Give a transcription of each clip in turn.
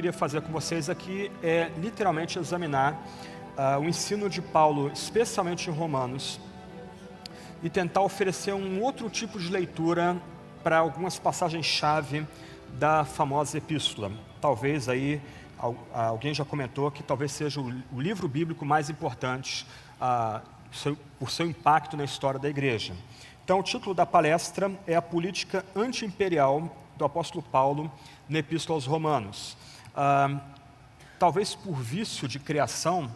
queria fazer com vocês aqui é literalmente examinar o ensino de Paulo, especialmente em Romanos, e tentar oferecer um outro tipo de leitura para algumas passagens-chave da famosa epístola. Talvez aí, alguém já comentou que talvez seja o livro bíblico mais importante por seu impacto na história da igreja. Então, o título da palestra é A Política Anti-Imperial do Apóstolo Paulo na Epístola aos Romanos. Talvez por vício de criação,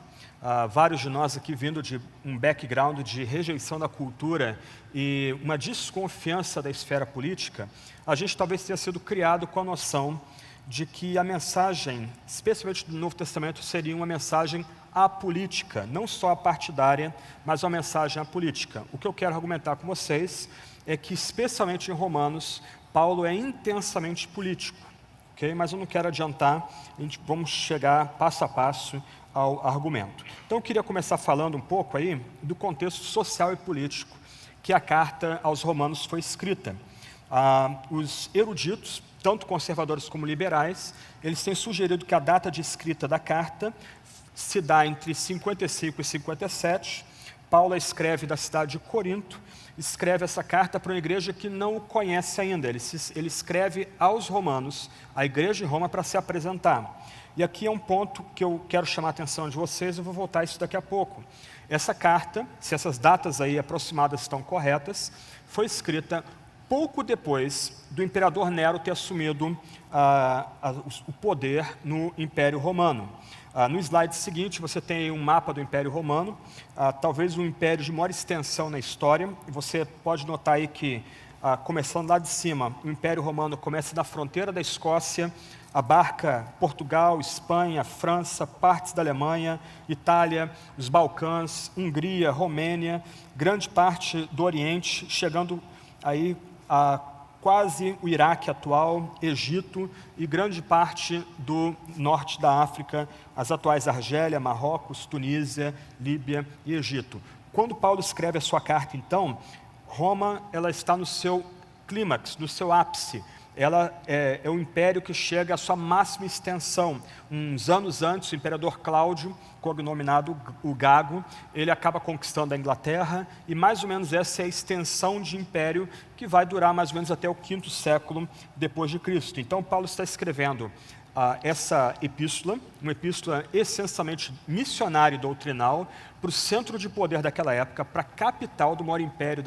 vários de nós aqui vindo de um background de rejeição da cultura e uma desconfiança da esfera política, a gente talvez tenha sido criado com a noção de que a mensagem, especialmente do Novo Testamento, seria uma mensagem apolítica, não só a partidária, mas uma mensagem apolítica. O que eu quero argumentar com vocês é que, especialmente em Romanos, Paulo é intensamente político, okay? Mas eu não quero adiantar, vamos chegar passo a passo ao argumento. Então eu queria começar falando um pouco aí do contexto social e político que a carta aos Romanos foi escrita. Os eruditos, tanto conservadores como liberais, eles têm sugerido que a data de escrita da carta se dá entre 55 e 57. Paulo escreve da cidade de Corinto, escreve essa carta para uma igreja que não o conhece ainda. Ele escreve aos romanos, a igreja de Roma, para se apresentar. E aqui é um ponto que eu quero chamar a atenção de vocês, eu vou voltar a isso daqui a pouco. Essa carta, se essas datas aí aproximadas estão corretas, foi escrita pouco depois do imperador Nero ter assumido o poder no Império Romano. No slide seguinte, você tem um mapa do Império Romano, talvez um império de maior extensão na história. Você pode notar aí que, começando lá de cima, o Império Romano começa da fronteira da Escócia, abarca Portugal, Espanha, França, partes da Alemanha, Itália, os Balcãs, Hungria, Romênia, grande parte do Oriente, chegando aí a quase o Iraque atual, Egito e grande parte do norte da África, as atuais Argélia, Marrocos, Tunísia, Líbia e Egito. Quando Paulo escreve a sua carta, então, Roma ela está no seu clímax, no seu ápice. Ela é o império que chega à sua máxima extensão. Uns anos antes, o imperador Cláudio, cognominado o Gago, ele acaba conquistando a Inglaterra, e mais ou menos essa é a extensão de império que vai durar mais ou menos até o V século depois de Cristo. Então, Paulo está escrevendo essa epístola, uma epístola essencialmente missionária e doutrinal, para o centro de poder daquela época, para a capital do maior império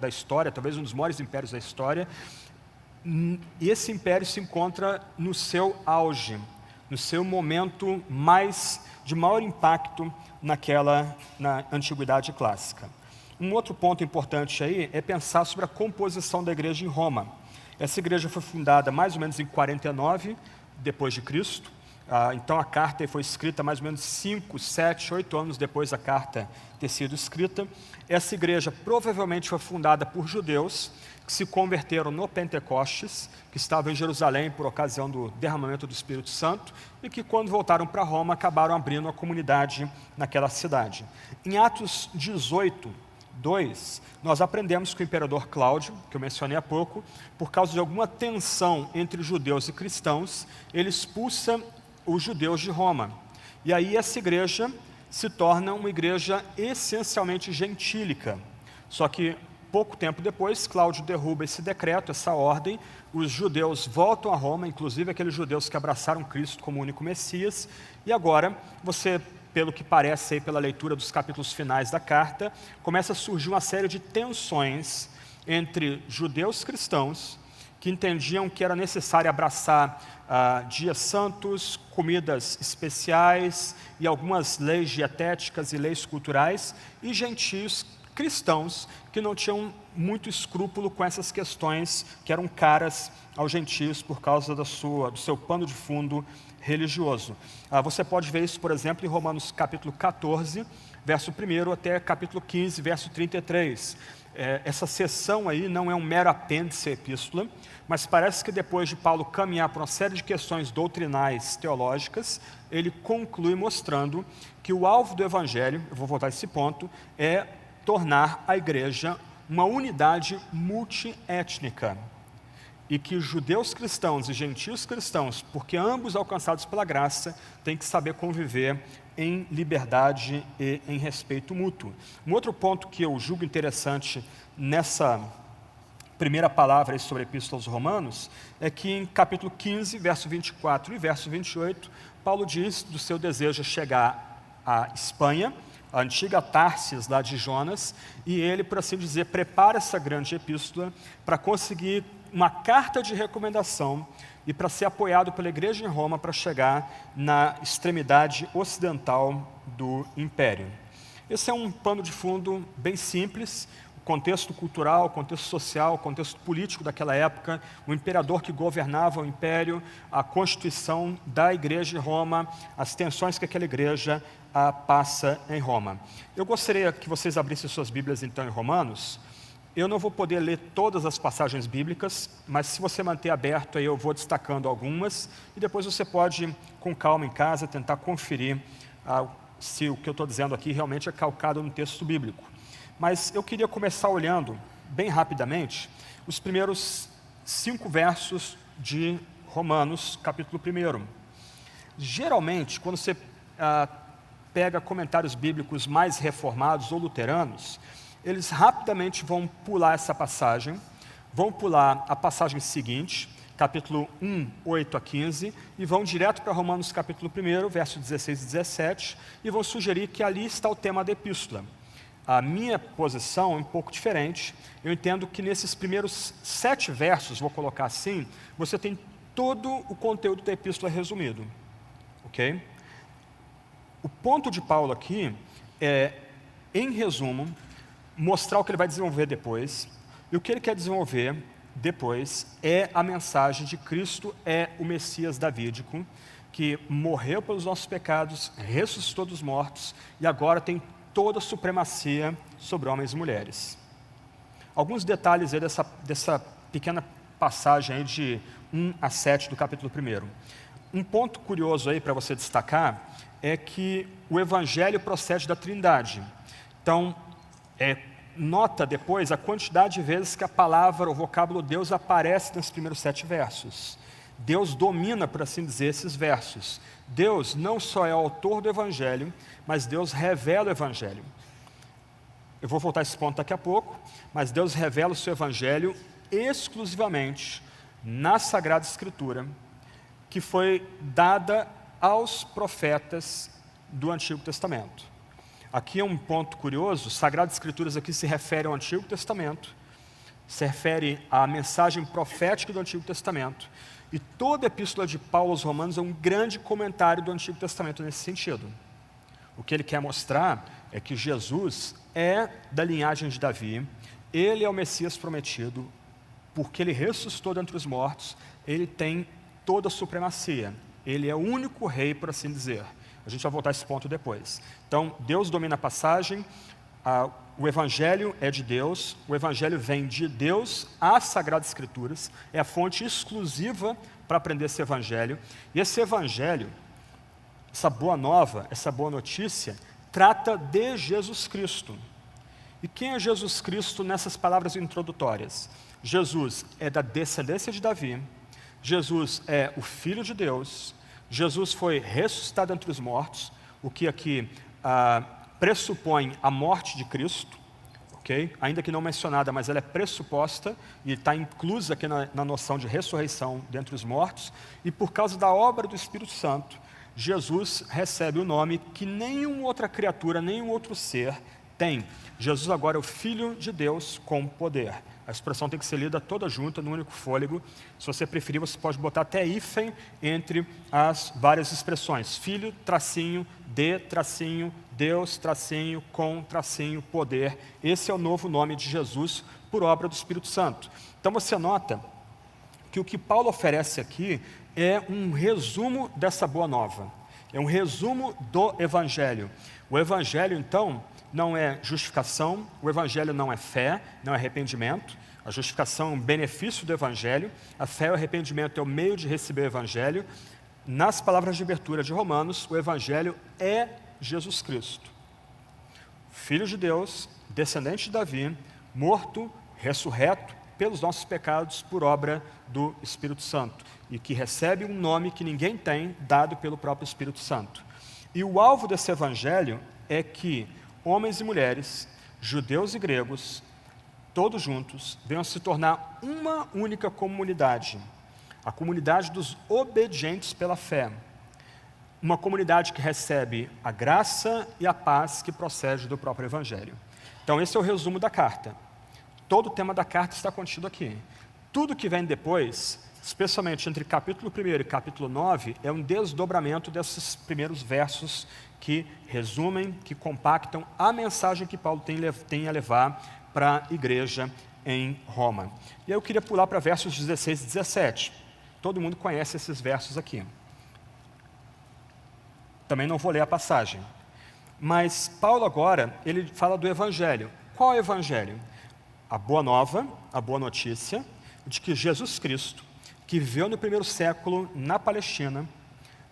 da história, talvez um dos maiores impérios da história. E esse império se encontra no seu auge, no seu momento de maior impacto na antiguidade clássica. Um outro ponto importante aí é pensar sobre a composição da igreja em Roma. Essa igreja foi fundada mais ou menos em 49 depois de Cristo. Então a carta foi escrita mais ou menos 5, 7, 8 anos depois da carta ter sido escrita. Essa igreja provavelmente foi fundada por judeus que se converteram no Pentecostes, que estavam em Jerusalém por ocasião do derramamento do Espírito Santo, e que quando voltaram para Roma acabaram abrindo uma comunidade naquela cidade. Em Atos 18, 2, nós aprendemos que o imperador Cláudio, que eu mencionei há pouco, por causa de alguma tensão entre judeus e cristãos, ele expulsa os judeus de Roma. E aí essa igreja se torna uma igreja essencialmente gentílica. Só que pouco tempo depois, Cláudio derruba esse decreto, essa ordem, os judeus voltam a Roma, inclusive aqueles judeus que abraçaram Cristo como único Messias, e agora você, pelo que parece aí pela leitura dos capítulos finais da carta, começa a surgir uma série de tensões entre judeus cristãos, que entendiam que era necessário abraçar dias santos, comidas especiais e algumas leis dietéticas e leis culturais, e gentios cristãos que não tinham muito escrúpulo com essas questões que eram caras aos gentios por causa do seu pano de fundo religioso. Você pode ver isso, por exemplo, em Romanos capítulo 14, verso 1 até capítulo 15, verso 33. Essa seção aí não é um mero apêndice à epístola, mas parece que depois de Paulo caminhar por uma série de questões doutrinais, teológicas, ele conclui mostrando que o alvo do evangelho, eu vou voltar a esse ponto, é tornar a igreja uma unidade multiétnica. e que judeus cristãos e gentios cristãos, porque ambos alcançados pela graça, têm que saber conviver em liberdade e em respeito mútuo. Um outro ponto que eu julgo interessante nessa primeira palavra sobre a Epístola aos Romanos é que em capítulo 15, verso 24 e verso 28, Paulo diz do seu desejo chegar à Espanha, a antiga Társis lá de Jonas, e ele, por assim dizer, prepara essa grande epístola para conseguir uma carta de recomendação e para ser apoiado pela igreja em Roma para chegar na extremidade ocidental do império. Esse é um pano de fundo bem simples, o contexto cultural, o contexto social, o contexto político daquela época, o imperador que governava o império, a constituição da igreja em Roma, as tensões que aquela igreja passa em Roma. Eu gostaria que vocês abrissem suas Bíblias então em Romanos. Eu não vou poder ler todas as passagens bíblicas, mas se você manter aberto aí eu vou destacando algumas e depois você pode, com calma em casa, tentar conferir se o que eu estou dizendo aqui realmente é calcado no texto bíblico. Mas eu queria começar olhando, bem rapidamente, os primeiros 5 versos de Romanos, capítulo 1. Geralmente, quando você pega comentários bíblicos mais reformados ou luteranos, eles rapidamente vão pular essa passagem, vão pular a passagem seguinte, capítulo 1, 8 a 15, e vão direto para Romanos capítulo 1, versos 16 e 17, e vão sugerir que ali está o tema da epístola. A minha posição é um pouco diferente. Eu entendo que nesses primeiros 7 versos, vou colocar assim, você tem todo o conteúdo da epístola resumido. Ok? O ponto de Paulo aqui é, em resumo, mostrar o que ele vai desenvolver depois. E o que ele quer desenvolver depois é a mensagem de Cristo é o Messias davídico, que morreu pelos nossos pecados, ressuscitou dos mortos e agora tem toda a supremacia sobre homens e mulheres. Alguns detalhes aí dessa pequena passagem aí de 1 a 7 do capítulo 1. Um ponto curioso aí para você destacar é que o Evangelho procede da Trindade. Então, nota depois a quantidade de vezes que a palavra, o vocábulo Deus aparece nos primeiros 7 versos. Deus domina, por assim dizer, esses versos. Deus não só é o autor do Evangelho, mas Deus revela o Evangelho. Eu vou voltar a esse ponto daqui a pouco, mas Deus revela o seu Evangelho exclusivamente na Sagrada Escritura, que foi dada aos profetas do Antigo Testamento. Aqui é um ponto curioso, Sagradas Escrituras aqui se refere ao Antigo Testamento, se refere à mensagem profética do Antigo Testamento, e toda a epístola de Paulo aos Romanos é um grande comentário do Antigo Testamento nesse sentido. O que ele quer mostrar é que Jesus é da linhagem de Davi, ele é o Messias prometido, porque ele ressuscitou dentre os mortos, ele tem toda a supremacia, ele é o único rei, por assim dizer. A gente vai voltar a esse ponto depois. Então, Deus domina a passagem, o Evangelho é de Deus, o Evangelho vem de Deus às Sagradas Escrituras, é a fonte exclusiva para aprender esse Evangelho, e esse Evangelho, essa boa nova, essa boa notícia, trata de Jesus Cristo. E quem é Jesus Cristo nessas palavras introdutórias? Jesus é da descendência de Davi, Jesus é o Filho de Deus, Jesus foi ressuscitado entre os mortos, o que aqui pressupõe a morte de Cristo, okay? Ainda que não mencionada, mas ela é pressuposta e está inclusa aqui na noção de ressurreição dentre os mortos, e por causa da obra do Espírito Santo, Jesus recebe o nome que nenhuma outra criatura, nenhum outro ser tem. Jesus agora é o Filho de Deus com poder. A expressão tem que ser lida toda junta, num único fôlego. Se você preferir, você pode botar até hífen entre as várias expressões. Filho, tracinho, de, tracinho, Deus, tracinho, com, tracinho, poder. Esse é o novo nome de Jesus por obra do Espírito Santo. Então você nota que o que Paulo oferece aqui é um resumo dessa boa nova. É um resumo do Evangelho. O Evangelho, então, não é justificação, o Evangelho não é fé, não é arrependimento. A justificação é um benefício do Evangelho, a fé e o arrependimento é o meio de receber o Evangelho. Nas palavras de abertura de Romanos, o Evangelho é Jesus Cristo, Filho de Deus, descendente de Davi, morto, ressurreto, pelos nossos pecados por obra do Espírito Santo, e que recebe um nome que ninguém tem, dado pelo próprio Espírito Santo. E o alvo desse evangelho é que homens e mulheres, judeus e gregos, todos juntos, venham se tornar uma única comunidade, a comunidade dos obedientes pela fé. Uma comunidade que recebe a graça e a paz que procede do próprio evangelho. Então esse é o resumo da carta. Todo o tema da carta está contido aqui. Tudo que vem depois, especialmente entre capítulo 1 e capítulo 9, é um desdobramento desses primeiros versos que resumem, que compactam a mensagem que Paulo tem a levar para a igreja em Roma. E aí eu queria pular para versos 16 e 17. Todo mundo conhece esses versos aqui. Também não vou ler a passagem. Mas Paulo agora, ele fala do evangelho. Qual é o evangelho? A boa nova, a boa notícia de que Jesus Cristo, que viveu no primeiro século na Palestina,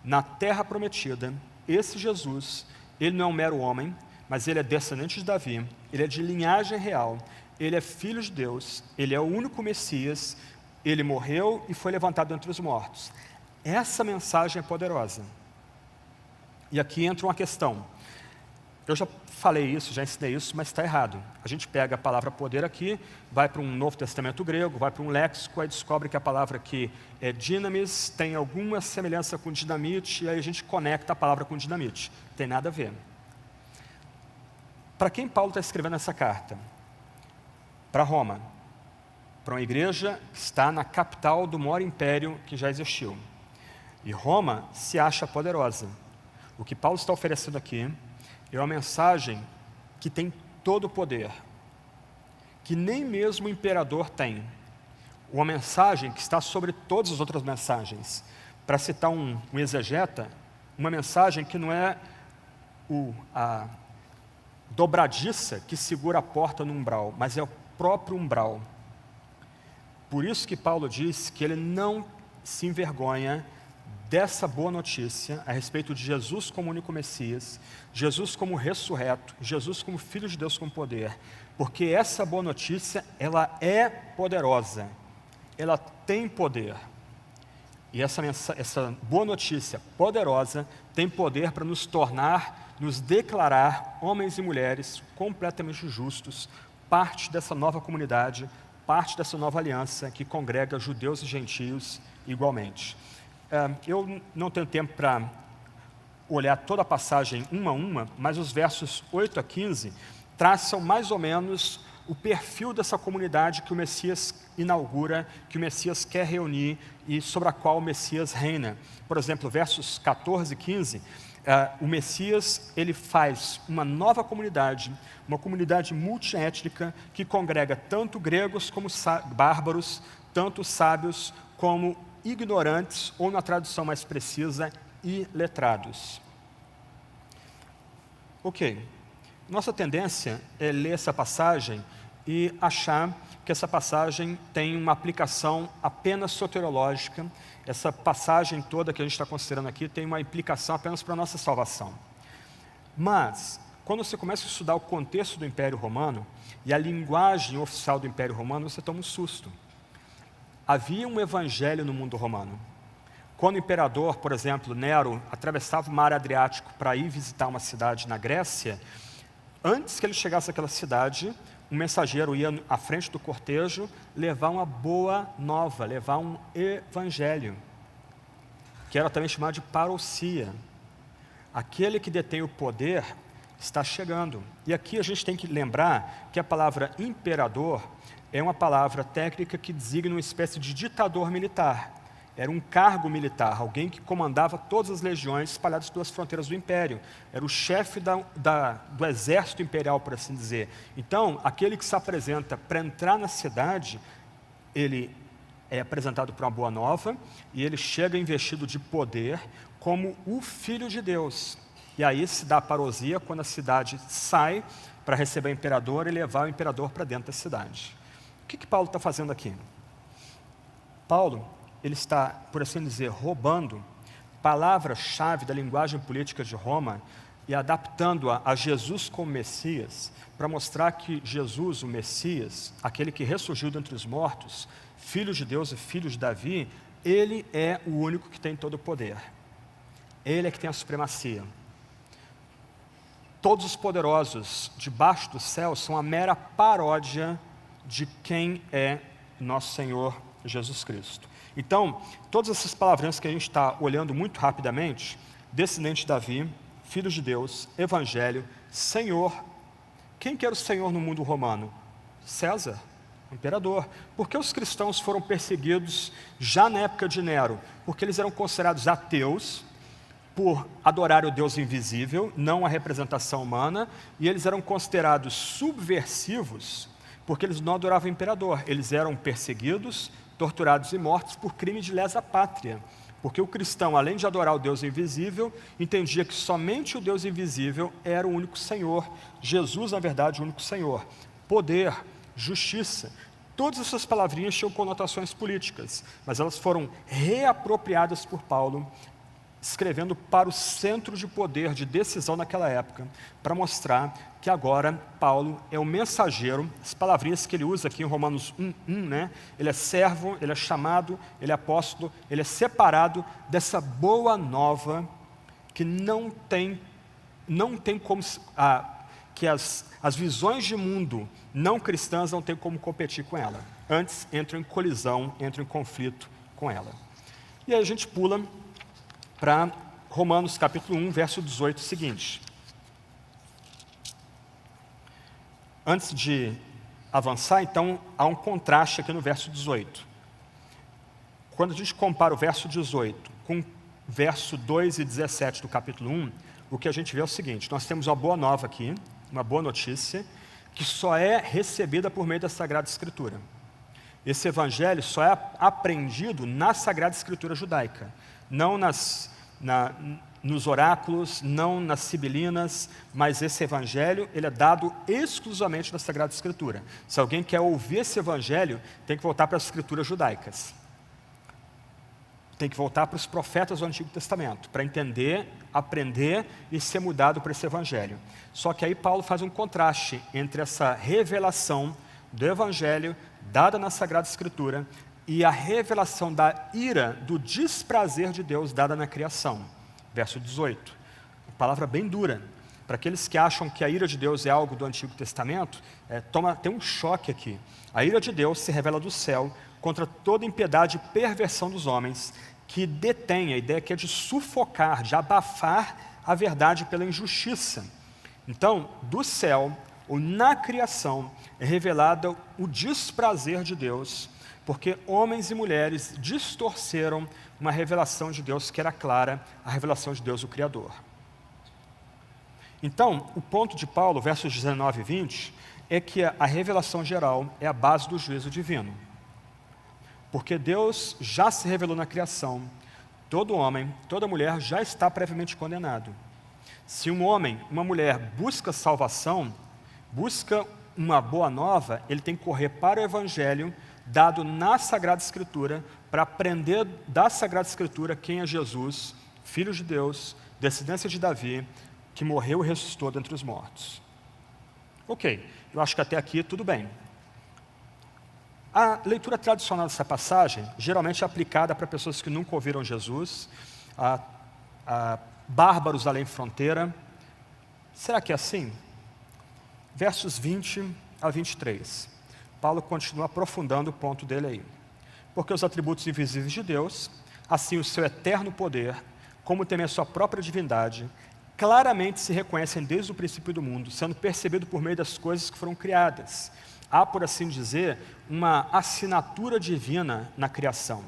na terra prometida, esse Jesus, ele não é um mero homem, mas ele é descendente de Davi, ele é de linhagem real, ele é filho de Deus, ele é o único Messias, ele morreu e foi levantado entre os mortos. Essa mensagem é poderosa. E aqui entra uma questão. Eu já falei isso, já ensinei isso, mas está errado. A gente pega a palavra poder aqui, vai para um Novo Testamento grego, vai para um léxico, aí descobre que a palavra aqui é dinamis, tem alguma semelhança com dinamite, e aí a gente conecta a palavra com dinamite. Não tem nada a ver. Para quem Paulo está escrevendo essa carta? Para Roma. Para uma igreja que está na capital do maior império que já existiu. E Roma se acha poderosa. O que Paulo está oferecendo aqui é uma mensagem que tem todo o poder, que nem mesmo o imperador tem. Uma mensagem que está sobre todas as outras mensagens. Para citar um exegeta, uma mensagem que não é a dobradiça que segura a porta no umbral, mas é o próprio umbral. Por isso que Paulo diz que ele não se envergonha dessa boa notícia a respeito de Jesus como único Messias, Jesus como ressurreto, Jesus como Filho de Deus com poder, porque essa boa notícia, ela é poderosa, ela tem poder, e essa boa notícia poderosa tem poder para nos tornar, nos declarar homens e mulheres completamente justos, parte dessa nova comunidade, parte dessa nova aliança que congrega judeus e gentios igualmente. Eu não tenho tempo para olhar toda a passagem uma a uma, mas os versos 8 a 15 traçam mais ou menos o perfil dessa comunidade que o Messias inaugura, que o Messias quer reunir e sobre a qual o Messias reina. Por exemplo, versos 14 e 15, o Messias ele faz uma nova comunidade, uma comunidade multiétnica que congrega tanto gregos como bárbaros, tanto sábios como ignorantes, ou na tradução mais precisa, iletrados. Ok. Nossa tendência é ler essa passagem e achar que essa passagem tem uma aplicação apenas soteriológica. Essa passagem toda que a gente está considerando aqui tem uma implicação apenas para a nossa salvação. Mas, quando você começa a estudar o contexto do Império Romano e a linguagem oficial do Império Romano, você toma um susto. Havia um evangelho no mundo romano. Quando o imperador, por exemplo, Nero, atravessava o mar Adriático para ir visitar uma cidade na Grécia, antes que ele chegasse àquela cidade, um mensageiro ia à frente do cortejo levar uma boa nova, levar um evangelho, que era também chamado de parousia. Aquele que detém o poder está chegando. E aqui a gente tem que lembrar que a palavra imperador é uma palavra técnica que designa uma espécie de ditador militar. Era um cargo militar, alguém que comandava todas as legiões espalhadas pelas fronteiras do império. Era o chefe do exército imperial, por assim dizer. Então, aquele que se apresenta para entrar na cidade, ele é apresentado para uma boa nova, e ele chega investido de poder como o Filho de Deus. E aí se dá a parousia quando a cidade sai para receber o imperador e levar o imperador para dentro da cidade. O que Paulo está fazendo aqui? Paulo, ele está, por assim dizer, roubando palavras-chave da linguagem política de Roma e adaptando-a a Jesus como Messias, para mostrar que Jesus, o Messias, aquele que ressurgiu dentre os mortos, filho de Deus e filho de Davi, ele é o único que tem todo o poder. Ele é que tem a supremacia. Todos os poderosos debaixo do céu são a mera paródia de quem é nosso Senhor Jesus Cristo. Então, todas essas palavrinhas que a gente está olhando muito rapidamente, descendente de Davi, filho de Deus, evangelho, Senhor. Quem que era o Senhor no mundo romano? César, imperador. Por que os cristãos foram perseguidos já na época de Nero? Porque eles eram considerados ateus, por adorar o Deus invisível, não a representação humana, e eles eram considerados subversivos, porque eles não adoravam o imperador. Eles eram perseguidos, torturados e mortos por crime de lesa pátria. Porque o cristão, além de adorar o Deus invisível, entendia que somente o Deus invisível era o único Senhor. Jesus, na verdade, o único Senhor. Poder, justiça, todas essas palavrinhas tinham conotações políticas, mas elas foram reapropriadas por Paulo, escrevendo para o centro de poder, de decisão naquela época, para mostrar que agora Paulo é o mensageiro. As palavrinhas que ele usa aqui em Romanos 1:1, né? Ele é servo, ele é chamado, ele é apóstolo, ele é separado dessa boa nova que não tem como, que as visões de mundo não cristãs não tem como competir com ela. Antes entram em colisão, entram em conflito com ela. E aí a gente pula para Romanos capítulo 1, verso 18 seguinte. Antes de avançar, então, há um contraste aqui no verso 18. Quando a gente compara o verso 18 com o verso 2 e 17 do capítulo 1, o que a gente vê é o seguinte: nós temos uma boa nova aqui, uma boa notícia, que só é recebida por meio da Sagrada Escritura. Esse evangelho só é aprendido na Sagrada Escritura judaica, não nos oráculos, não nas sibilinas, mas esse evangelho ele é dado exclusivamente na Sagrada Escritura. Se alguém quer ouvir esse evangelho, tem que voltar para as Escrituras judaicas. Tem que voltar para os profetas do Antigo Testamento, para entender, aprender e ser mudado para esse evangelho. Só que aí Paulo faz um contraste entre essa revelação do evangelho dada na Sagrada Escritura e a revelação da ira, do desprazer de Deus dada na criação. Verso 18, uma palavra bem dura. Para aqueles que acham que a ira de Deus é algo do Antigo Testamento, tem um choque aqui. A ira de Deus se revela do céu contra toda impiedade e perversão dos homens, que detém, a ideia que é de sufocar, de abafar a verdade pela injustiça. Então, do céu, ou na criação, é revelado o desprazer de Deus, porque homens e mulheres distorceram uma revelação de Deus que era clara, a revelação de Deus, o Criador. Então, o ponto de Paulo, versos 19 e 20, é que a revelação geral é a base do juízo divino. Porque Deus já se revelou na criação, todo homem, toda mulher já está previamente condenado. Se um homem, uma mulher busca salvação, busca uma boa nova, ele tem que correr para o evangelho dado na Sagrada Escritura, para aprender da Sagrada Escritura quem é Jesus, Filho de Deus, descendência de Davi, que morreu e ressuscitou dentre os mortos. Ok, eu acho que até aqui tudo bem. A leitura tradicional dessa passagem, geralmente é aplicada para pessoas que nunca ouviram Jesus, a bárbaros além fronteira. Será que é assim? Versos 20 a 23. Paulo continua aprofundando o ponto dele aí. Porque os atributos invisíveis de Deus, assim o seu eterno poder, como também a sua própria divindade, claramente se reconhecem desde o princípio do mundo, sendo percebido por meio das coisas que foram criadas. Há, por assim dizer, uma assinatura divina na criação.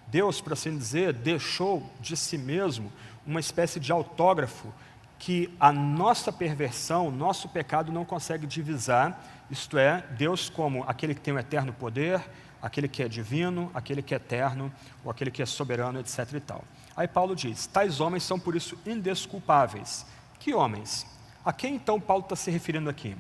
Deus, por assim dizer, deixou de si mesmo uma espécie de autógrafo que a nossa perversão, nosso pecado não consegue divisar, isto é, Deus como aquele que tem o eterno poder, aquele que é divino, aquele que é eterno, ou aquele que é soberano, etc. e tal. Aí Paulo diz: tais homens são por isso indesculpáveis. Que homens? A quem então Paulo está se referindo aqui?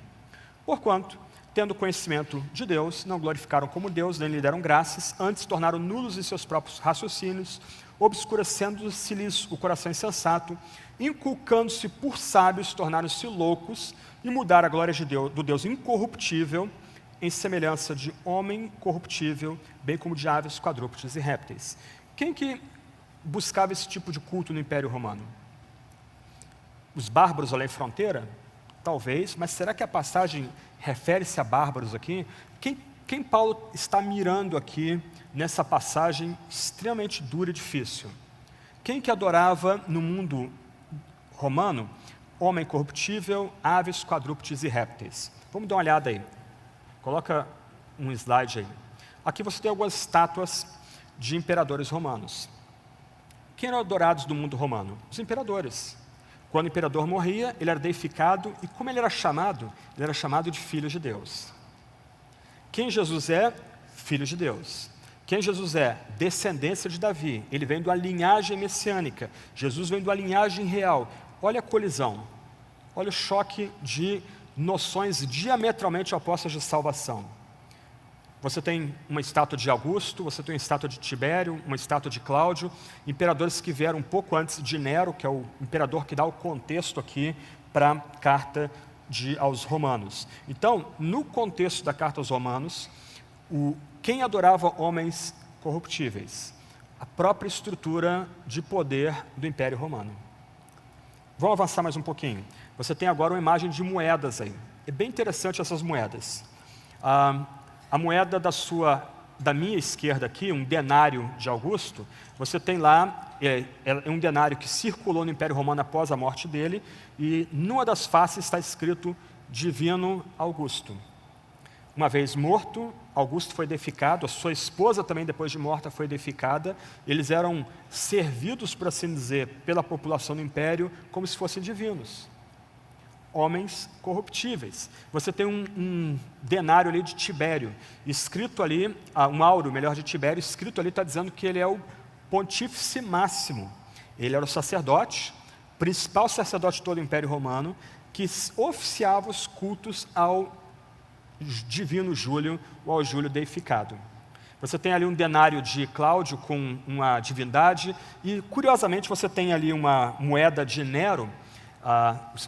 Porquanto, tendo conhecimento de Deus, não glorificaram como Deus, nem lhe deram graças, antes tornaram nulos em seus próprios raciocínios, obscurecendo-se-lhes o coração insensato, inculcando-se por sábios, tornaram-se loucos e mudaram a glória de Deus, do Deus incorruptível em semelhança de homem corruptível, bem como de aves, quadrúpedes e répteis. Quem que buscava esse tipo de culto no Império Romano? Os bárbaros além fronteira? Talvez, mas será que a passagem refere-se a bárbaros aqui? Quem Paulo está mirando aqui nessa passagem extremamente dura e difícil? Quem que adorava no mundo romano? Homem corruptível, aves, quadrúpedes e répteis. Vamos dar uma olhada aí. Coloca um slide aí. Aqui você tem algumas estátuas de imperadores romanos. Quem eram adorados do mundo romano? Os imperadores. Quando o imperador morria, ele era deificado, e como ele era chamado? Ele era chamado de Filho de Deus. Quem Jesus é? Filho de Deus. Quem Jesus é? Descendência de Davi. Ele vem da linhagem messiânica. Jesus vem da linhagem real. Olha a colisão. Olha o choque de noções diametralmente opostas de salvação. Você tem uma estátua de Augusto, você tem uma estátua de Tibério, uma estátua de Cláudio, imperadores que vieram um pouco antes de Nero, que é o imperador que dá o contexto aqui para a carta aos Romanos. Então, no contexto da carta aos Romanos, quem adorava homens corruptíveis? A própria estrutura de poder do Império Romano. Vamos avançar mais um pouquinho. Você tem agora uma imagem de moedas aí. É bem interessante essas moedas. A moeda da minha esquerda aqui, um denário de Augusto, você tem lá, é um denário que circulou no Império Romano após a morte dele, e numa das faces está escrito Divino Augusto. Uma vez morto, Augusto foi deificado, a sua esposa também depois de morta foi deificada, eles eram servidos, por assim dizer, pela população do Império como se fossem divinos. Homens corruptíveis. Você tem um denário ali de Tibério, escrito ali, um áureo, melhor, de Tibério, escrito ali, está dizendo que ele é o pontífice máximo. Ele era o sacerdote, principal sacerdote de todo o Império Romano, que oficiava os cultos ao divino Júlio, ou ao Júlio deificado. Você tem ali um denário de Cláudio com uma divindade, e curiosamente você tem ali uma moeda de Nero,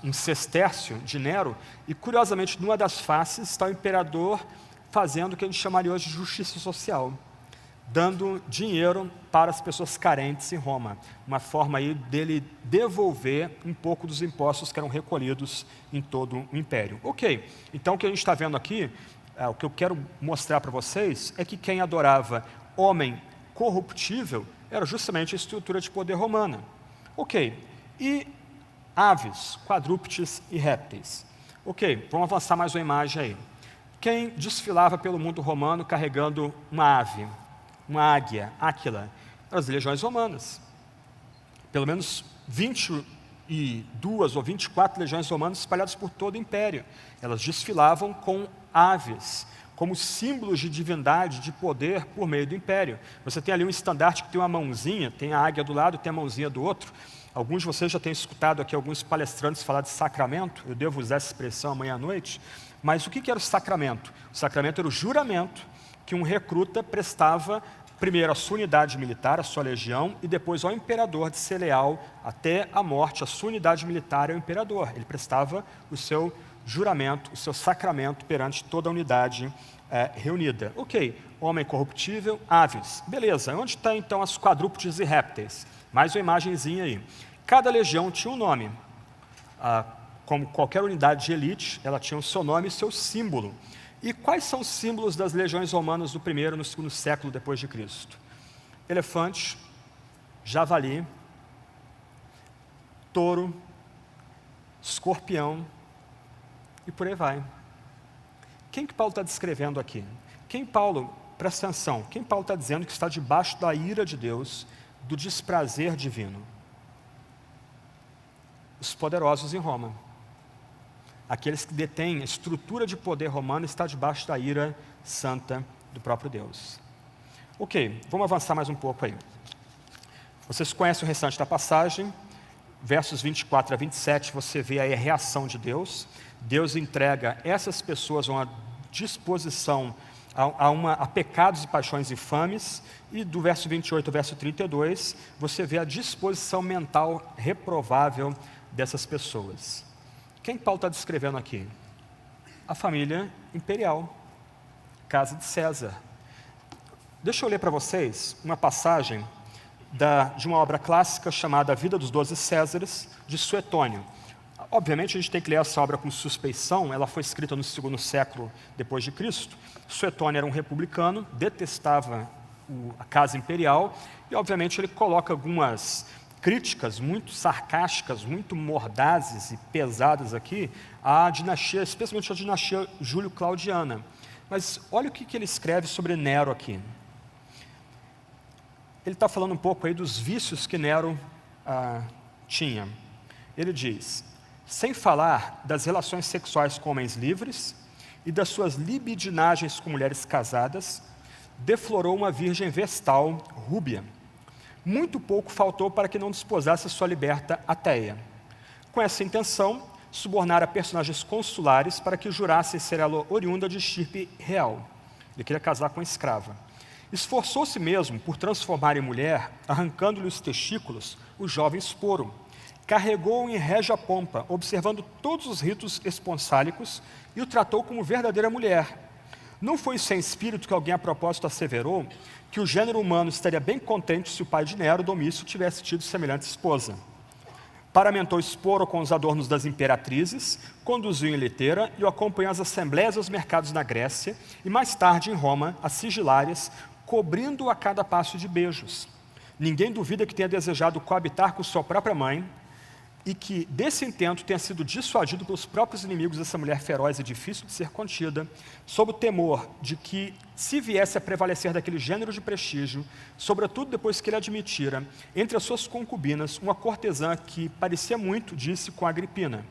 um sestércio de Nero, e curiosamente numa das faces está o imperador fazendo o que a gente chamaria hoje de justiça social, dando dinheiro para as pessoas carentes em Roma, uma forma aí dele devolver um pouco dos impostos que eram recolhidos em todo o império. Ok, então o que a gente está vendo aqui, o que eu quero mostrar para vocês é que quem adorava homem corruptível era justamente a estrutura de poder romana. Ok, e aves, quadrúpedes e répteis. Ok, vamos avançar mais uma imagem aí. Quem desfilava pelo mundo romano carregando uma ave, uma águia, áquila, eram as legiões romanas. Pelo menos 22 ou 24 legiões romanas espalhadas por todo o império. Elas desfilavam com aves, como símbolos de divindade, de poder por meio do império. Você tem ali um estandarte que tem uma mãozinha, tem a águia do lado, tem a mãozinha do outro. Alguns de vocês já têm escutado aqui alguns palestrantes falar de sacramento, eu devo usar essa expressão amanhã à noite, mas o que era o sacramento? O sacramento era o juramento que um recruta prestava primeiro à sua unidade militar, à sua legião, e depois ao imperador de ser leal até a morte. A sua unidade militar é o imperador, ele prestava o seu juramento, o seu sacramento perante toda a unidade reunida. Ok, homem corruptível, aves. Beleza, onde estão então as quadrúpedes e répteis? Mais uma imagenzinha aí. Cada legião tinha um nome. Como qualquer unidade de elite, ela tinha o seu nome e seu símbolo. E quais são os símbolos das legiões romanas do primeiro e no segundo século depois de Cristo? Elefante, javali, touro, escorpião e por aí vai. Quem que Paulo está descrevendo aqui? Presta atenção, quem Paulo está dizendo que está debaixo da ira de Deus, do desprazer divino? Os poderosos em Roma. Aqueles que detêm a estrutura de poder romano está debaixo da ira santa do próprio Deus. Ok, vamos avançar mais um pouco aí. Vocês conhecem o restante da passagem, versos 24 a 27, você vê aí a reação de Deus. Deus entrega essas pessoas a uma disposição há pecados e paixões infames, e do verso 28 ao verso 32, você vê a disposição mental reprovável dessas pessoas. Quem Paulo está descrevendo aqui? A família imperial, casa de César. Deixa eu ler para vocês uma passagem de uma obra clássica chamada A Vida dos 12 Césares, de Suetônio. Obviamente, a gente tem que ler essa obra com suspeição, ela foi escrita no 2º século depois de Cristo. Suetônio era um republicano, detestava a casa imperial, e obviamente ele coloca algumas críticas muito sarcásticas, muito mordazes e pesadas aqui, à dinastia, especialmente à dinastia Júlio-Claudiana. Mas olha o que ele escreve sobre Nero aqui. Ele está falando um pouco aí dos vícios que Nero tinha. Ele diz: sem falar das relações sexuais com homens livres e das suas libidinagens com mulheres casadas, deflorou uma virgem vestal rúbia. Muito pouco faltou para que não desposasse sua liberta Ateia. Com essa intenção, subornara personagens consulares para que jurassem ser ela oriunda de estirpe real. Ele queria casar com a escrava. Esforçou-se mesmo por transformar em mulher, arrancando-lhe os testículos, o jovem Sporo. Carregou-o em régia pompa, observando todos os ritos esponsálicos, e o tratou como verdadeira mulher. Não foi sem espírito que alguém a propósito asseverou que o gênero humano estaria bem contente se o pai de Nero, Domício, tivesse tido semelhante esposa. Paramentou Sporo com os adornos das imperatrizes, conduziu em liteira e o acompanhou às assembleias e aos mercados na Grécia, e mais tarde em Roma, às sigilárias, cobrindo-o a cada passo de beijos. Ninguém duvida que tenha desejado coabitar com sua própria mãe, e que desse intento tenha sido dissuadido pelos próprios inimigos dessa mulher feroz e difícil de ser contida, sob o temor de que, se viesse a prevalecer daquele gênero de prestígio, sobretudo depois que ele admitira, entre as suas concubinas, uma cortesã que parecia muito, disse com Agripina.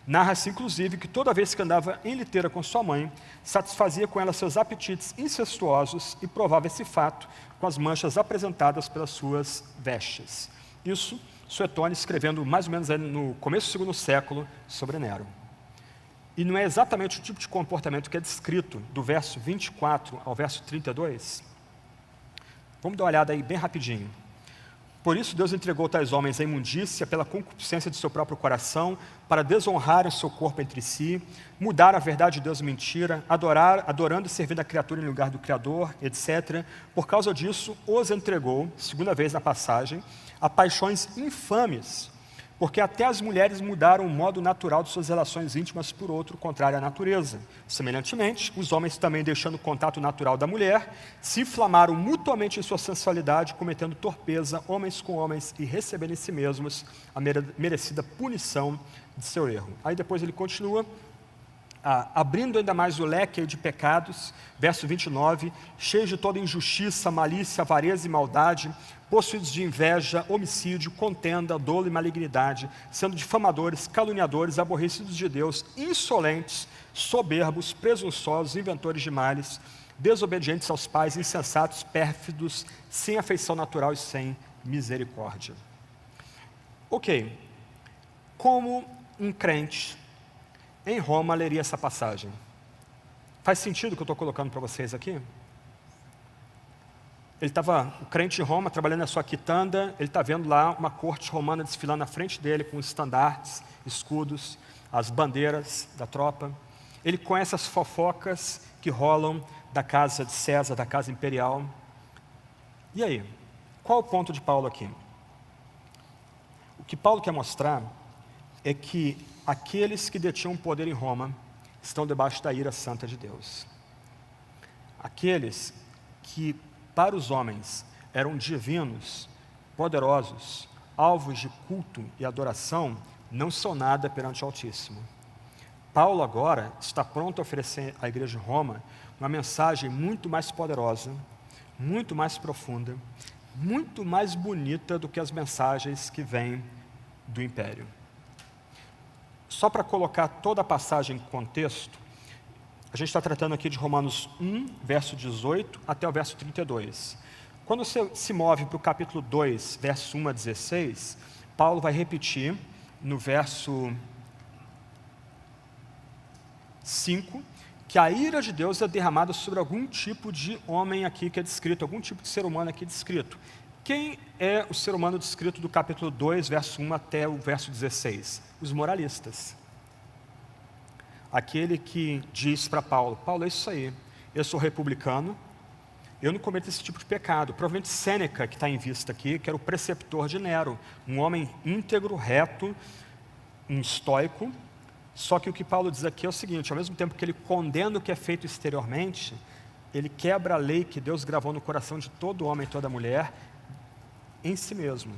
Narra-se, inclusive, que toda vez que andava em liteira com sua mãe, satisfazia com ela seus apetites incestuosos e provava esse fato com as manchas apresentadas pelas suas vestes. Isso Suetônio escrevendo mais ou menos no começo do 2º século sobre Nero. E não é exatamente o tipo de comportamento que é descrito do verso 24 ao verso 32? Vamos dar uma olhada aí bem rapidinho. Por isso Deus entregou tais homens à imundícia pela concupiscência de seu próprio coração, para desonrarem seu corpo entre si, mudar a verdade de Deus em mentira, adorando e servindo a criatura em lugar do Criador, etc. Por causa disso, os entregou, segunda vez na passagem, a paixões infames, porque até as mulheres mudaram o modo natural de suas relações íntimas por outro, contrário à natureza. Semelhantemente, os homens também, deixando o contato natural da mulher, se inflamaram mutuamente em sua sensualidade, cometendo torpeza, homens com homens, e recebendo em si mesmos a merecida punição de seu erro. Aí depois ele continua, abrindo ainda mais o leque de pecados, verso 29, cheios de toda injustiça, malícia, avareza e maldade, possuídos de inveja, homicídio, contenda, dolo e malignidade, sendo difamadores, caluniadores, aborrecidos de Deus, insolentes, soberbos, presunçosos, inventores de males, desobedientes aos pais, insensatos, pérfidos, sem afeição natural e sem misericórdia. Ok, como um crente em Roma leria essa passagem? Faz sentido o que eu estou colocando para vocês aqui? O crente em Roma, trabalhando na sua quitanda, ele está vendo lá uma corte romana desfilando na frente dele, com estandartes, escudos, as bandeiras da tropa. Ele conhece as fofocas que rolam da casa de César, da casa imperial. E aí? Qual o ponto de Paulo aqui? O que Paulo quer mostrar é que aqueles que detinham poder em Roma estão debaixo da ira santa de Deus. Aqueles que, para os homens, eram divinos, poderosos, alvos de culto e adoração, não são nada perante o Altíssimo. Paulo agora está pronto a oferecer à igreja de Roma uma mensagem muito mais poderosa, muito mais profunda, muito mais bonita do que as mensagens que vêm do império. Só para colocar toda a passagem em contexto, a gente está tratando aqui de Romanos 1, verso 18 até o verso 32. Quando você se move para o capítulo 2, verso 1 a 16, Paulo vai repetir no verso 5, que a ira de Deus é derramada sobre algum tipo de homem aqui que é descrito, algum tipo de ser humano aqui descrito. Quem é o ser humano descrito do capítulo 2, verso 1 até o verso 16? Os moralistas. Aquele que diz para Paulo, Paulo, é isso aí, eu sou republicano, eu não cometo esse tipo de pecado. Provavelmente Sêneca, que está em vista aqui, que era o preceptor de Nero, um homem íntegro, reto, um estoico. Só que o que Paulo diz aqui é o seguinte, ao mesmo tempo que ele condena o que é feito exteriormente, ele quebra a lei que Deus gravou no coração de todo homem e toda mulher em si mesmo.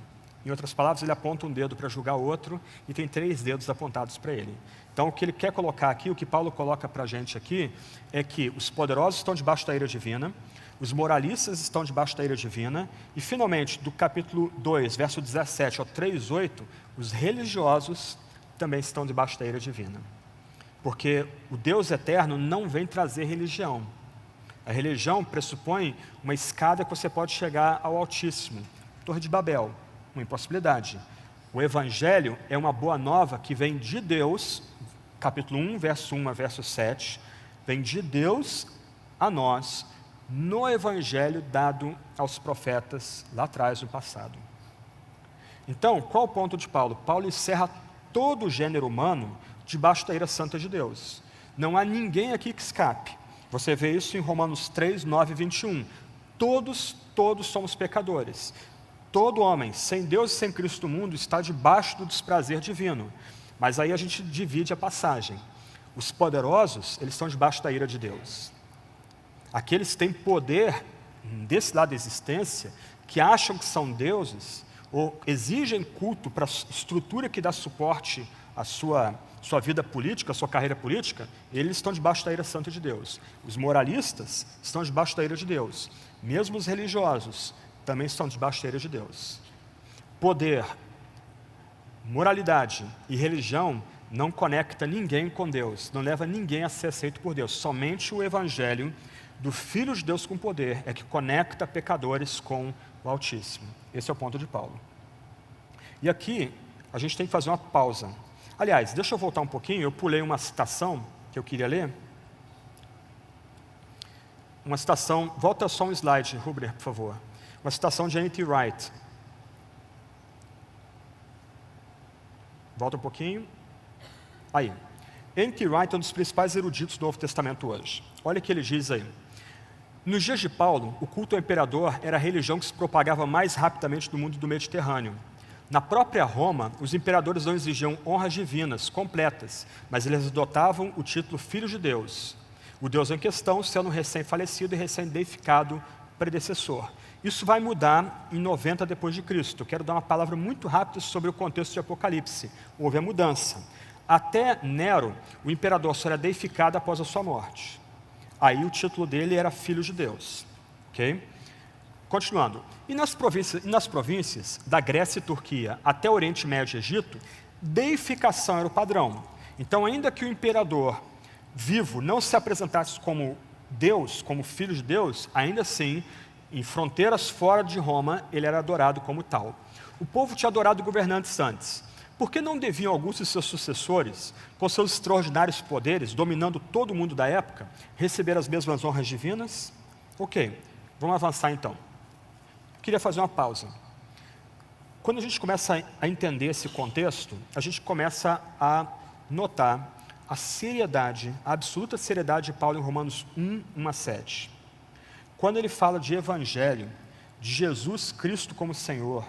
Em outras palavras, ele aponta um dedo para julgar outro e tem 3 dedos apontados para ele. Então, o que ele quer colocar aqui, o que Paulo coloca para a gente aqui, é que os poderosos estão debaixo da ira divina, os moralistas estão debaixo da ira divina, e finalmente, do capítulo 2, verso 17 ao 3:8, os religiosos também estão debaixo da ira divina. Porque o Deus eterno não vem trazer religião. A religião pressupõe uma escada que você pode chegar ao Altíssimo. Torre de Babel, uma impossibilidade. O Evangelho é uma boa nova que vem de Deus, capítulo 1, verso 1 a verso 7, vem de Deus a nós, no Evangelho dado aos profetas lá atrás, no passado. Então, qual o ponto de Paulo? Paulo encerra todo o gênero humano debaixo da ira santa de Deus. Não há ninguém aqui que escape. Você vê isso em Romanos 3, 9 e 21. Todos somos pecadores. Todo homem, sem Deus e sem Cristo no mundo, está debaixo do desprazer divino. Mas aí a gente divide a passagem. Os poderosos, eles estão debaixo da ira de Deus. Aqueles que têm poder desse lado da existência, que acham que são deuses, ou exigem culto para a estrutura que dá suporte à sua vida política, à sua carreira política, eles estão debaixo da ira santa de Deus. Os moralistas estão debaixo da ira de Deus. Mesmo os religiosos também estão debaixo da ira de Deus. Poder, moralidade e religião não conecta ninguém com Deus, não leva ninguém a ser aceito por Deus. Somente o Evangelho do Filho de Deus com poder é que conecta pecadores com o Altíssimo. Esse é o ponto de Paulo. E aqui, a gente tem que fazer uma pausa. Aliás, deixa eu voltar um pouquinho, eu pulei uma citação que eu queria ler. Uma citação, volta só um slide, Rubner, por favor. Uma citação de N.T. Wright. Volta um pouquinho. Aí. N.T. Wright é um dos principais eruditos do Novo Testamento hoje. Olha o que ele diz aí. Nos dias de Paulo, o culto ao imperador era a religião que se propagava mais rapidamente no mundo do Mediterrâneo. Na própria Roma, os imperadores não exigiam honras divinas, completas, mas eles adotavam o título Filho de Deus. O Deus em questão sendo um recém-falecido e recém-deificado predecessor. Isso vai mudar em 90 depois de Cristo. Quero dar uma palavra muito rápida sobre o contexto de Apocalipse. Houve a mudança. Até Nero, o imperador só era deificado após a sua morte. Aí o título dele era Filho de Deus. Ok? Continuando. E nas províncias da Grécia e Turquia até o Oriente Médio e Egito, deificação era o padrão. Então, ainda que o imperador vivo não se apresentasse como Deus, como Filho de Deus, ainda assim, em fronteiras fora de Roma, ele era adorado como tal. O povo tinha adorado governantes antes. Por que não deviam alguns de seus sucessores, com seus extraordinários poderes, dominando todo o mundo da época, receber as mesmas honras divinas? Ok, vamos avançar então. Queria fazer uma pausa. Quando a gente começa a entender esse contexto, a gente começa a notar a seriedade, a absoluta seriedade de Paulo em Romanos 1, 1 a 7. Quando ele fala de evangelho, de Jesus Cristo como Senhor,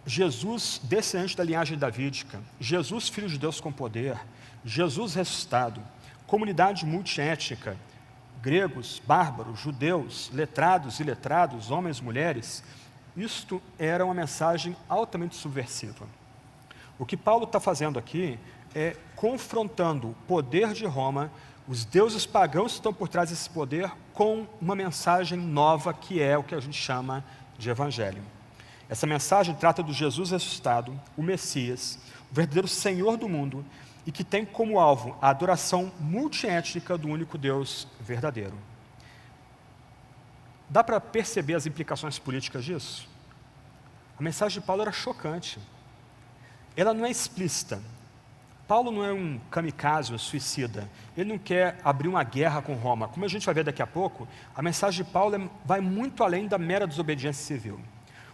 Jesus descendente da linhagem davídica, Jesus Filho de Deus com poder, Jesus ressuscitado, comunidade multiétnica, gregos, bárbaros, judeus, letrados e iletrados, homens e mulheres, isto era uma mensagem altamente subversiva. O que Paulo está fazendo aqui é confrontando o poder de Roma, os deuses pagãos que estão por trás desse poder, com uma mensagem nova que é o que a gente chama de evangelho. Essa mensagem trata do Jesus ressuscitado, o Messias, o verdadeiro Senhor do mundo, e que tem como alvo a adoração multiétnica do único Deus verdadeiro. Dá para perceber as implicações políticas disso? A mensagem de Paulo era chocante. Ela não é explícita. Paulo não é um kamikaze, um suicida. Ele não quer abrir uma guerra com Roma. Como a gente vai ver daqui a pouco, a mensagem de Paulo vai muito além da mera desobediência civil.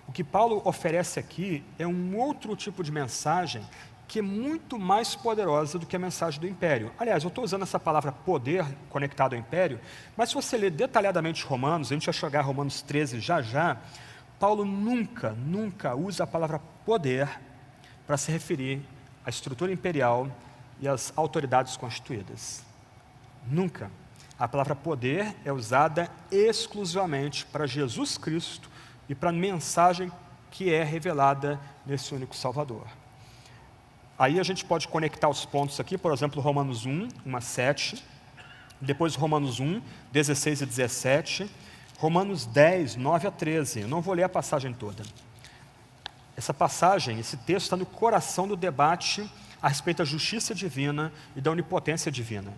O que Paulo oferece aqui é um outro tipo de mensagem que é muito mais poderosa do que a mensagem do império. Aliás, eu estou usando essa palavra poder conectado ao império, mas se você ler detalhadamente Romanos, a gente vai chegar a Romanos 13 já, Paulo nunca usa a palavra poder para se referir à estrutura imperial e às autoridades constituídas. Nunca. A palavra poder é usada exclusivamente para Jesus Cristo e para a mensagem que é revelada nesse único Salvador. Aí a gente pode conectar os pontos aqui, por exemplo, Romanos 1, 1 a 7, depois Romanos 1, 16 e 17, Romanos 10, 9 a 13. Eu não vou ler a passagem toda. Essa passagem, esse texto está no coração do debate a respeito da justiça divina e da onipotência divina.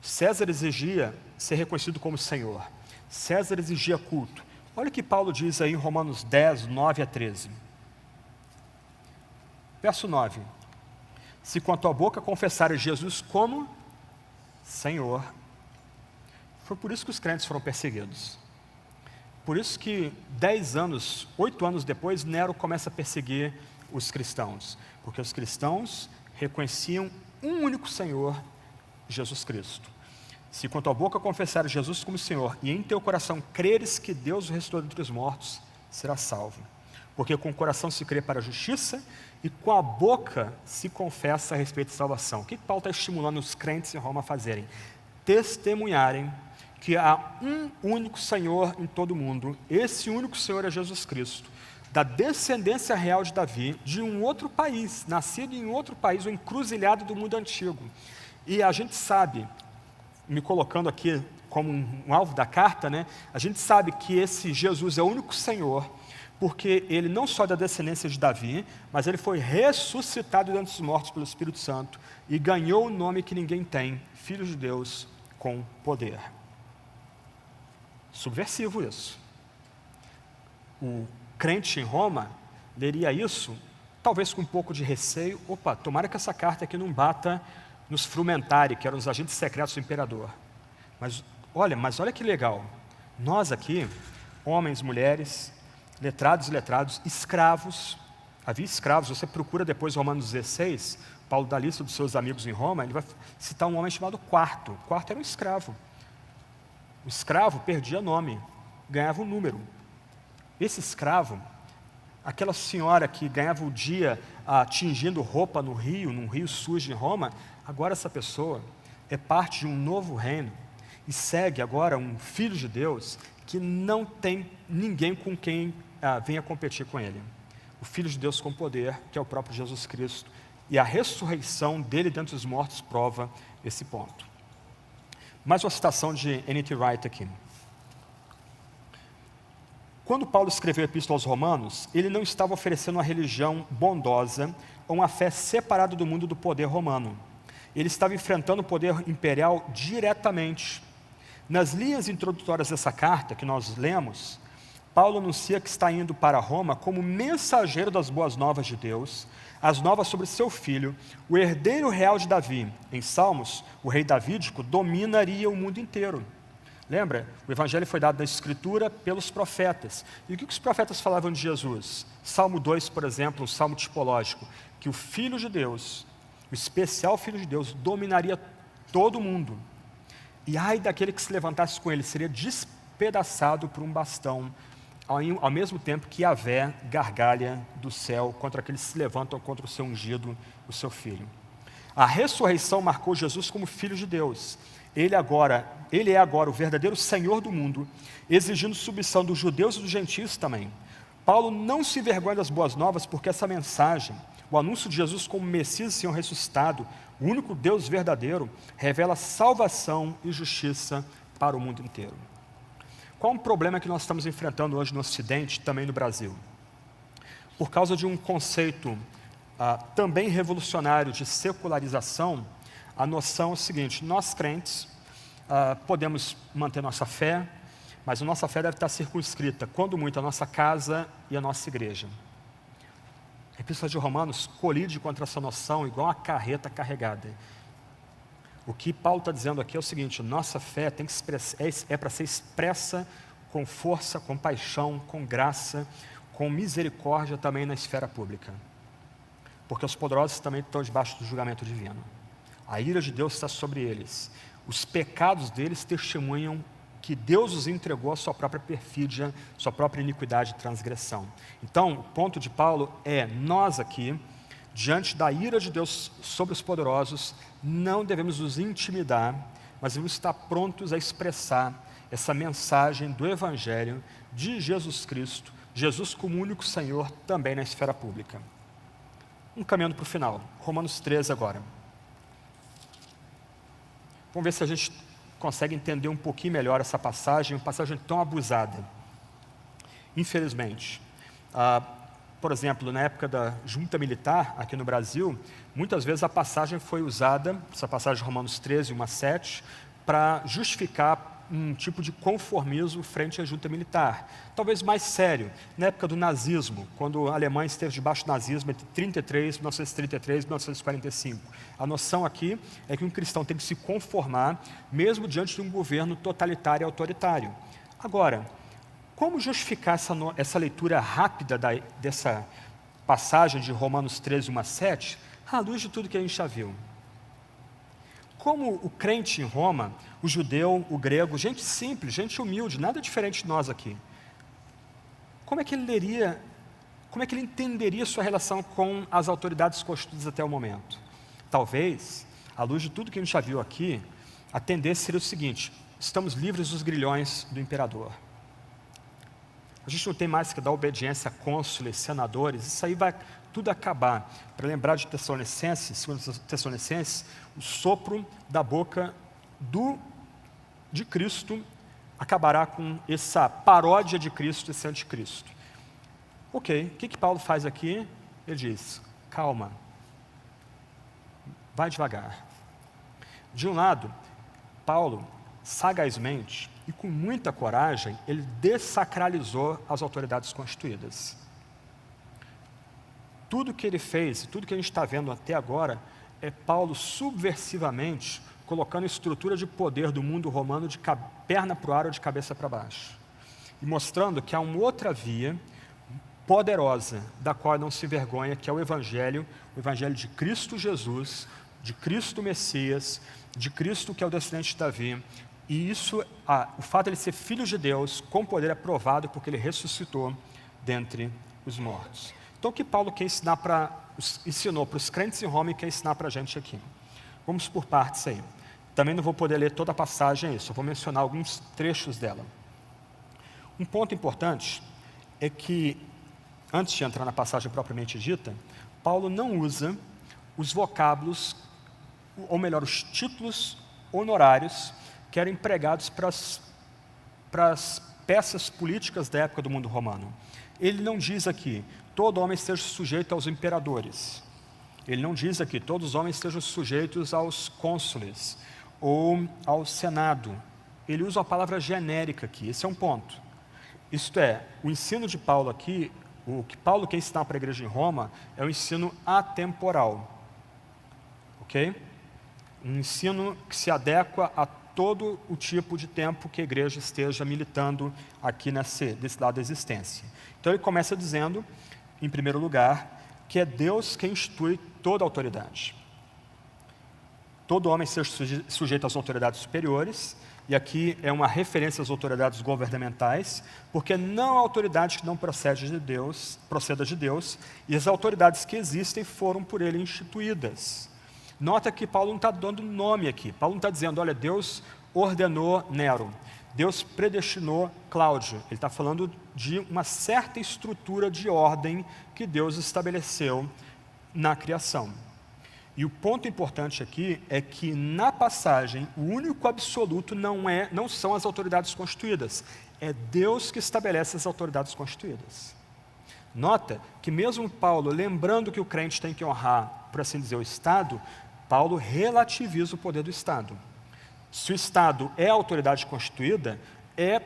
César exigia ser reconhecido como Senhor. César exigia culto. Olha o que Paulo diz aí em Romanos 10, 9 a 13. Verso 9. Se com a tua boca confessares Jesus como Senhor. Foi por isso que os crentes foram perseguidos. Por isso que 8 anos depois, Nero começa a perseguir os cristãos. Porque os cristãos reconheciam um único Senhor, Jesus Cristo. Se com a tua boca confessares Jesus como Senhor e em teu coração creres que Deus o ressuscitou dentre os mortos, serás salvo. Porque com o coração se crê para a justiça e com a boca se confessa a respeito de salvação. O que Paulo está estimulando os crentes em Roma a fazerem? Testemunharem que há um único Senhor em todo o mundo. Esse único Senhor é Jesus Cristo, da descendência real de Davi, de um outro país, nascido em outro país, o encruzilhado do mundo antigo. E a gente sabe, me colocando aqui como um alvo da carta, né? A gente sabe que esse Jesus é o único Senhor, porque ele não só é da descendência de Davi, mas ele foi ressuscitado dentre os mortos pelo Espírito Santo e ganhou o nome que ninguém tem, Filho de Deus com poder. Subversivo isso. O crente em Roma leria isso, talvez com um pouco de receio. Opa, tomara que essa carta aqui não bata nos frumentari, que eram os agentes secretos do imperador. Mas olha que legal. Nós aqui, homens, mulheres, letrados e letrados, escravos. Havia escravos, você procura depois Romanos 16, Paulo dá a lista dos seus amigos em Roma, ele vai citar um homem chamado Quarto. Quarto era um escravo. O escravo perdia nome, ganhava um número. Esse escravo, aquela senhora que ganhava o dia tingindo roupa num rio sujo em Roma, agora essa pessoa é parte de um novo reino e segue agora um Filho de Deus que não tem ninguém com quem venha competir com ele. O Filho de Deus com poder, que é o próprio Jesus Cristo, e a ressurreição dele dentre os mortos prova esse ponto. Mais uma citação de N.T. Wright aqui. Quando Paulo escreveu a Epístola aos Romanos, ele não estava oferecendo uma religião bondosa ou uma fé separada do mundo do poder romano. Ele estava enfrentando o poder imperial diretamente. Nas linhas introdutórias dessa carta que nós lemos, Paulo anuncia que está indo para Roma como mensageiro das boas novas de Deus, as novas sobre seu filho, o herdeiro real de Davi. Em Salmos, o rei davídico dominaria o mundo inteiro. Lembra? O evangelho foi dado na Escritura pelos profetas. E o que os profetas falavam de Jesus? Salmo 2, por exemplo, um salmo tipológico, que o Filho de Deus, o especial Filho de Deus, dominaria todo o mundo. E ai daquele que se levantasse com ele, seria despedaçado por um bastão, ao mesmo tempo que Yahvé gargalha do céu contra aqueles que se levantam contra o seu ungido, o seu filho. A ressurreição marcou Jesus como Filho de Deus. Ele é agora o verdadeiro Senhor do mundo, exigindo submissão dos judeus e dos gentios também. Paulo não se envergonha das boas novas, porque essa mensagem, o anúncio de Jesus como Messias e Senhor ressuscitado, o único Deus verdadeiro, revela salvação e justiça para o mundo inteiro. Qual é um problema que nós estamos enfrentando hoje no Ocidente, também no Brasil? Por causa de um conceito também revolucionário de secularização, a noção é o seguinte: nós crentes podemos manter nossa fé, mas a nossa fé deve estar circunscrita, quando muito, a nossa casa e a nossa igreja. A Epístola de Romanos colide contra essa noção igual uma carreta carregada. O que Paulo está dizendo aqui é o seguinte: nossa fé tem que é para ser expressa com força, com paixão, com graça, com misericórdia também na esfera pública. Porque os poderosos também estão debaixo do julgamento divino. A ira de Deus está sobre eles. Os pecados deles testemunham que Deus os entregou à sua própria perfídia, sua própria iniquidade e transgressão. Então, o ponto de Paulo é: nós aqui, diante da ira de Deus sobre os poderosos, não devemos nos intimidar, mas devemos estar prontos a expressar essa mensagem do Evangelho de Jesus Cristo, Jesus como único Senhor, também na esfera pública. Caminhando para o final, Romanos 13 agora. Vamos ver se a gente consegue entender um pouquinho melhor essa passagem, uma passagem tão abusada. Infelizmente, por exemplo, na época da junta militar aqui no Brasil, muitas vezes a passagem foi usada, essa passagem de Romanos 13, 1 a 7, para justificar um tipo de conformismo frente à junta militar. Talvez mais sério, na época do nazismo, quando a Alemanha esteve debaixo do nazismo entre 1933 e 1945. A noção aqui é que um cristão tem que se conformar, mesmo diante de um governo totalitário e autoritário. Agora, como justificar essa leitura rápida dessa passagem de Romanos 13, 1 a 7, à luz de tudo que a gente já viu? Como o crente em Roma, o judeu, o grego, gente simples, gente humilde, nada diferente de nós aqui, como é que ele entenderia sua relação com as autoridades constituídas até o momento? Talvez, à luz de tudo que a gente já viu aqui, a tendência seria o seguinte: estamos livres dos grilhões do imperador. A gente não tem mais que dar obediência a cônsules, senadores, isso aí vai tudo acabar. Para lembrar de Tessalonicenses, segundo Tessalonicenses, o sopro da boca de Cristo acabará com essa paródia de Cristo, esse anticristo. Ok, o que Paulo faz aqui? Ele diz: calma, vai devagar. De um lado, Paulo, sagazmente e com muita coragem, ele dessacralizou as autoridades constituídas. Tudo que ele fez, tudo que a gente está vendo até agora, é Paulo subversivamente colocando a estrutura de poder do mundo romano de perna para o ar ou de cabeça para baixo. E mostrando que há uma outra via poderosa, da qual não se envergonha, que é o Evangelho de Cristo Jesus, de Cristo Messias, de Cristo que é o descendente de Davi. E isso, o fato de ele ser filho de Deus, com poder, é provado porque ele ressuscitou dentre os mortos. Então, o que Paulo ensinou para os crentes em Roma e quer ensinar para a gente aqui? Vamos por partes aí. Também não vou poder ler toda a passagem, só vou mencionar alguns trechos dela. Um ponto importante é que, antes de entrar na passagem propriamente dita, Paulo não usa os vocábulos, ou melhor, os títulos honorários que eram empregados para as peças políticas da época do mundo romano. Ele não diz aqui: todo homem esteja sujeito aos imperadores. Ele não diz aqui: todos os homens estejam sujeitos aos cônsules ou ao senado. Ele usa a palavra genérica aqui, esse é um ponto. Isto é, o ensino de Paulo aqui, o que Paulo quer ensinar para a igreja em Roma, é um ensino atemporal. Ok? Um ensino que se adequa a todo o tipo de tempo que a igreja esteja militando aqui desse lado da existência. Então ele começa dizendo, em primeiro lugar, que é Deus quem institui toda a autoridade. Todo homem seja sujeito às autoridades superiores, e aqui é uma referência às autoridades governamentais, porque não há autoridade que não proceda de Deus, e as autoridades que existem foram por ele instituídas. Nota que Paulo não está dando nome aqui. Paulo não está dizendo: olha, Deus ordenou Nero, Deus predestinou Cláudio. Ele está falando de uma certa estrutura de ordem que Deus estabeleceu na criação. E o ponto importante aqui é que, na passagem, o único absoluto não são as autoridades constituídas. É Deus que estabelece as autoridades constituídas. Nota que mesmo Paulo, lembrando que o crente tem que honrar, por assim dizer, o Estado, Paulo relativiza o poder do Estado. Se o Estado é a autoridade constituída, é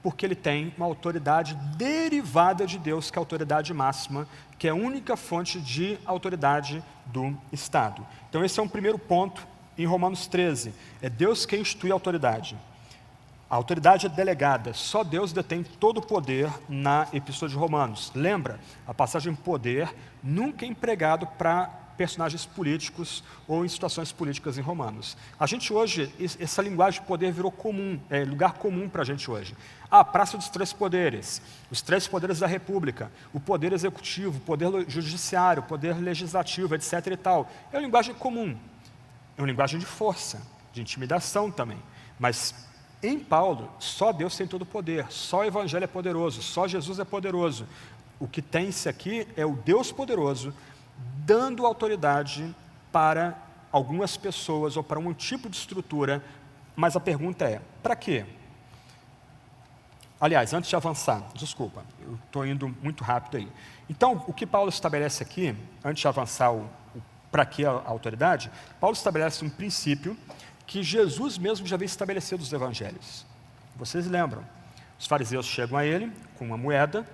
porque ele tem uma autoridade derivada de Deus, que é a autoridade máxima, que é a única fonte de autoridade do Estado. Então esse é um primeiro ponto em Romanos 13, é Deus quem institui a autoridade. A autoridade é delegada, só Deus detém todo o poder na Epístola de Romanos. Lembra, a passagem poder nunca é empregado para personagens políticos ou em situações políticas em Romanos. A gente hoje, essa linguagem de poder virou comum, é lugar comum para a gente hoje. A praça dos três poderes, os três poderes da República, o poder executivo, o poder judiciário, o poder legislativo, etc. e tal. É uma linguagem comum, é uma linguagem de força, de intimidação também. Mas em Paulo, só Deus tem todo o poder, só o Evangelho é poderoso, só Jesus é poderoso. O que tem-se aqui é o Deus poderoso dando autoridade para algumas pessoas ou para um tipo de estrutura, mas a pergunta é, para quê? Aliás, antes de avançar, desculpa, eu estou indo muito rápido aí. Então, o que Paulo estabelece aqui, antes de avançar para que a autoridade, Paulo estabelece um princípio que Jesus mesmo já havia estabelecido nos evangelhos. Vocês lembram? Os fariseus chegam a ele com uma moeda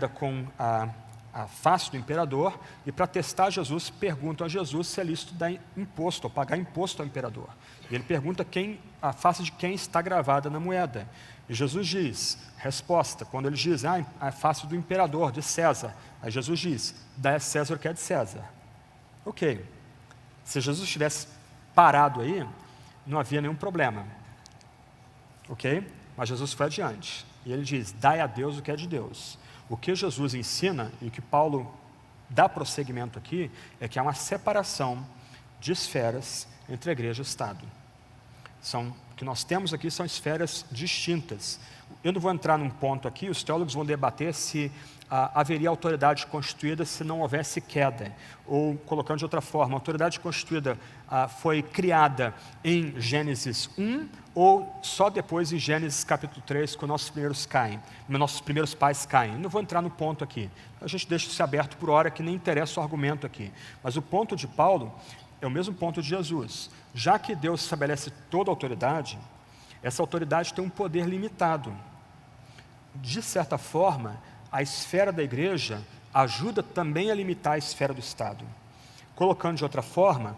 com a face do imperador, e para testar Jesus, perguntam a Jesus se é lícito dar imposto, ou pagar imposto ao imperador. E ele pergunta a face de quem está gravada na moeda. E Jesus diz, resposta, quando ele diz, a face do imperador, de César. Aí Jesus diz, dá a César o que é de César. Ok. Se Jesus tivesse parado aí, não havia nenhum problema. Ok? Mas Jesus foi adiante. E ele diz, dai a Deus o que é de Deus. O que Jesus ensina, e o que Paulo dá prosseguimento aqui, é que há uma separação de esferas entre a igreja e o Estado. O que nós temos aqui são esferas distintas. Eu não vou entrar num ponto aqui, os teólogos vão debater se haveria autoridade constituída se não houvesse queda. Ou, colocando de outra forma, a autoridade constituída foi criada em Gênesis 1 ou só depois em Gênesis capítulo 3, quando nossos primeiros pais caem. Não vou entrar no ponto aqui. A gente deixa isso aberto por hora, que nem interessa o argumento aqui. Mas o ponto de Paulo é o mesmo ponto de Jesus. Já que Deus estabelece toda a autoridade, essa autoridade tem um poder limitado. De certa forma, a esfera da igreja ajuda também a limitar a esfera do Estado. Colocando de outra forma,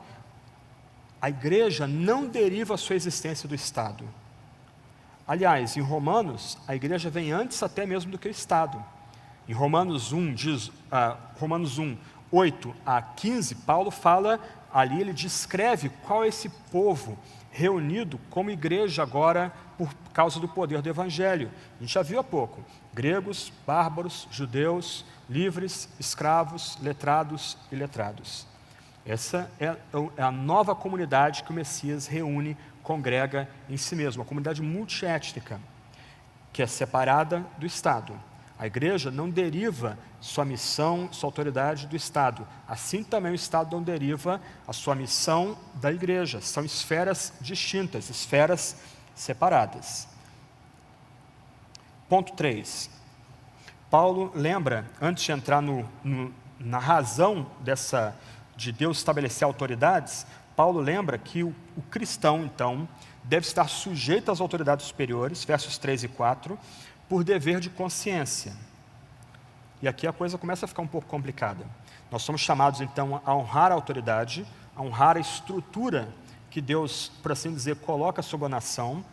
a igreja não deriva a sua existência do Estado. Aliás, em Romanos, a igreja vem antes até mesmo do que o Estado. Em Romanos 1, Romanos 1, 8 a 15, Paulo fala, ali ele descreve qual é esse povo reunido como igreja agora por causa do poder do Evangelho. A gente já viu há pouco, gregos, bárbaros, judeus, livres, escravos, letrados e letrados. Essa é a nova comunidade que o Messias reúne, congrega em si mesmo, uma comunidade multiétnica, que é separada do Estado. A igreja não deriva sua missão, sua autoridade do Estado. Assim também o Estado não deriva a sua missão da igreja. São esferas distintas, esferas separadas. Ponto 3. Paulo lembra, antes de entrar na razão de Deus estabelecer autoridades, Paulo lembra que o cristão, então, deve estar sujeito às autoridades superiores, versos 3 e 4, por dever de consciência. E aqui a coisa começa a ficar um pouco complicada. Nós somos chamados, então, a honrar a autoridade, a honrar a estrutura que Deus, por assim dizer, coloca sobre a nação,